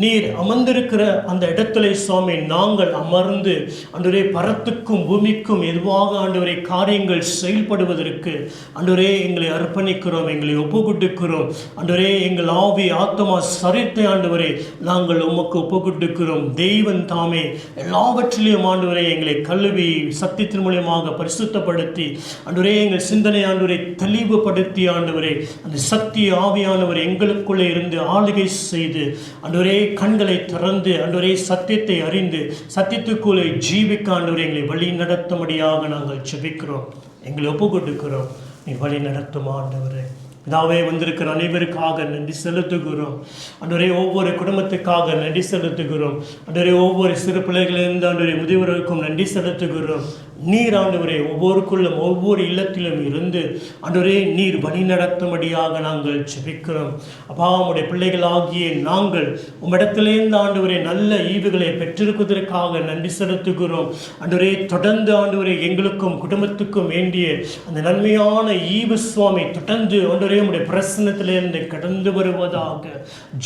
நீர் அமர்ந்திருக்கிற அந்த இடத்திலே சுவாமி நாங்கள் அமர்ந்து ஆண்டவரே பரத்துக்கும் பூமிக்கும் எதுவாக ஆண்டவரே காரியங்கள் செயல்படுவதற்கு ஆண்டவரே எங்களை அர்ப்பணிக்கிறோம், எங்களை ஒப்புக்கொடுக்கிறோம். ஆண்டவரே எங்கள் ஆவி ஆத்மா சரீரத்தை ஆண்டவரே நாங்கள் உமக்கு ஒப்புக்கொடுக்கிறோம். தெய்வன் தாமே எல்லாவற்றிலையும் ஆண்டவரே எங்களை கழுவி சத்தியத்தின் மூலியமாக பரிசுத்தப்படுத்தி ஆண்டவரே எங்கள் சிந்தனை ஆண்டவரை தெளிவுபடுத்தி ஆண்டவரே அந்த சத்திய ஆவியானவர் எங்களுக்குள்ளே இருந்து ஆளுகை செய்து ஆண்டவரே கண்களை திறந்து ஆண்டவரே சத்தியத்தை அறிந்து சத்தியத்துக்குள்ளே ஜீவிக்க ஆண்டவரே எங்களை வழி நடத்தும்படியாக நாங்கள் ஜெபிக்கிறோம், எங்களை ஒப்புக்கொடுக்கிறோம். நீ வழி நடத்தும் ஆண்டவரே. இதாவே வந்திருக்கிற அனைவருக்காக நன்றி செலுத்துகிறோம் ஆண்டவரே. ஒவ்வொரு குடும்பத்துக்காக நன்றி செலுத்துகிறோம் ஆண்டவரே. ஒவ்வொரு சிறு பிள்ளைகளிலிருந்து ஆண்டவரே முதியவர்களுக்கும் நன்றி செலுத்துகிறோம். நீர் ஆண்டவரே ஒவ்வொருக்குள்ளும் ஒவ்வொரு இல்லத்திலும் இருந்து ஆண்டவரே நீர் வழி நடத்தும்படியாக நாங்கள் ஜெபிக்கிறோம். அப்பா, உம்முடைய பிள்ளைகளாகிய நாங்கள் உம்மிடத்திலேருந்து ஆண்டவரே நல்ல ஈவுகளை பெற்றிருப்பதற்காக நன்றி செலுத்துகிறோம் ஆண்டவரே. தொடர்ந்து ஆண்டவரே எங்களுக்கும் குடும்பத்துக்கும் வேண்டிய அந்த நன்மையான ஈவு சுவாமி தொடர்ந்து ஆண்டவரே உம்முடைய பிரசன்னத்திலிருந்து கடந்து வருவதாக.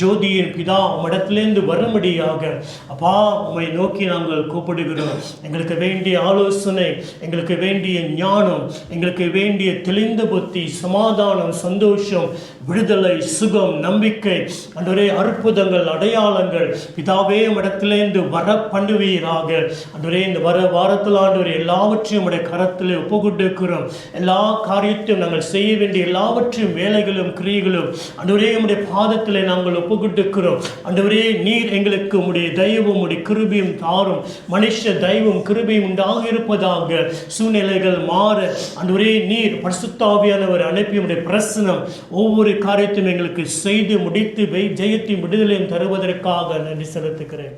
ஜோதியின் பிதா உம்மிடத்திலிருந்து வரும்படியாக அப்பா உம்மை நோக்கி நாங்கள் கூப்பிடுகிறோம். எங்களுக்கு வேண்டிய ஆலோசனை, எங்களுக்கு வேண்டிய ஞானம், எங்களுக்கு வேண்டிய தெளிந்த புத்தி, சமாதானம், சந்தோஷம், விடுதலை, சுகம், நம்பிக்கை ஆண்டவரே அற்புதங்கள், அடையாளங்கள் பிதாவே இடத்திலிருந்து வர பண்ணுவீராக ஆண்டவரே. இந்த வர வாரத்தில் ஆண்டவரே எல்லாவற்றையும் உடைய கரத்திலே ஒப்புக்கொடுக்கிறோம். எல்லா காரியத்தையும் நாங்கள் செய்ய வேண்டிய எல்லாவற்றையும் வேலைகளும் கிரியைகளும் ஆண்டவரே உம்முடைய பாதத்திலே நாங்கள் ஒப்புக்கொடுக்கிறோம் ஆண்டவரே. நீர் எங்களுக்கு உம்முடைய தயவும் உம்முடைய கிருபையும் தாரும். மனுஷ தயவும் கிருபையும் உண்டாக இருப்பதாக. சூழ்நிலைகள் மாற ஆண்டவரே நீர் பரிசுத்த ஆவியானவர் அனுப்பி உம்முடைய பிரசன்னம் ஒவ்வொரு காரியத்தையும் எங்களுக்கு செய்து முடித்து ஜெயத்தையும் விடுதலையும் தருவதற்காக நன்றி செலுத்துகிறேன்.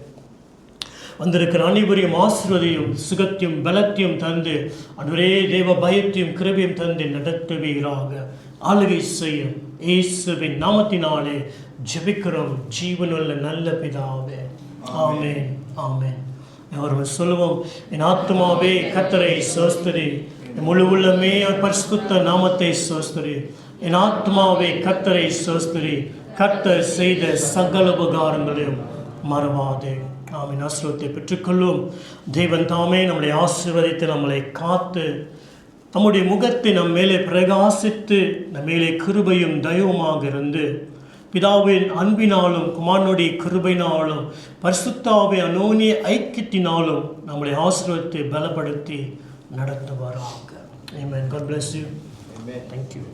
வந்திருக்கிற அனைவரையும் ஆசீர்வதியும் சுகத்தையும் பலத்தையும் தந்து ஆண்டவரே தேவ பயத்தையும் கிருபையும் தந்து நடத்துவீராக. ஆளுகை செய்யும் இயேசுவின் நாமத்தினாலே ஜெபிக்கிறோம் ஜீவனுள்ள நல்ல பிதாவே. ஆமென், ஆமென். அவர்கள் சொல்லுவோம், என் ஆத்மாவே கர்த்தரை ஸ்தோத்திரி, முழு உள்ளமே பரிசுத்த நாமத்தை ஸ்தோத்திரி. என் ஆத்மாவே கர்த்தரை ஸ்தோத்திரி, கர்த்தர் செய்த சகல உபகாரங்களையும் மறவாதே. ஆமென். ஆசீர்வாதத்தை பெற்றுக்கொள்ளும். தேவன் தாமே நம்மளை ஆசீர்வதித்து நம்மளை காத்து நம்முடைய முகத்தை நம் மேலே பிரகாசித்து நம் மேலே கிருபையும் தயவுமாக இருந்து பிதாவின் அன்பினாலும் குமாரனுடைய கிருபையினாலும் பரிசுத்தாவின் அனோனிய ஐக்கியத்தினாலும் நம்மளை ஆசீர்வதித்து பலப்படுத்தி நடத்துவாராக. Amen. God bless you. Amen. Thank you.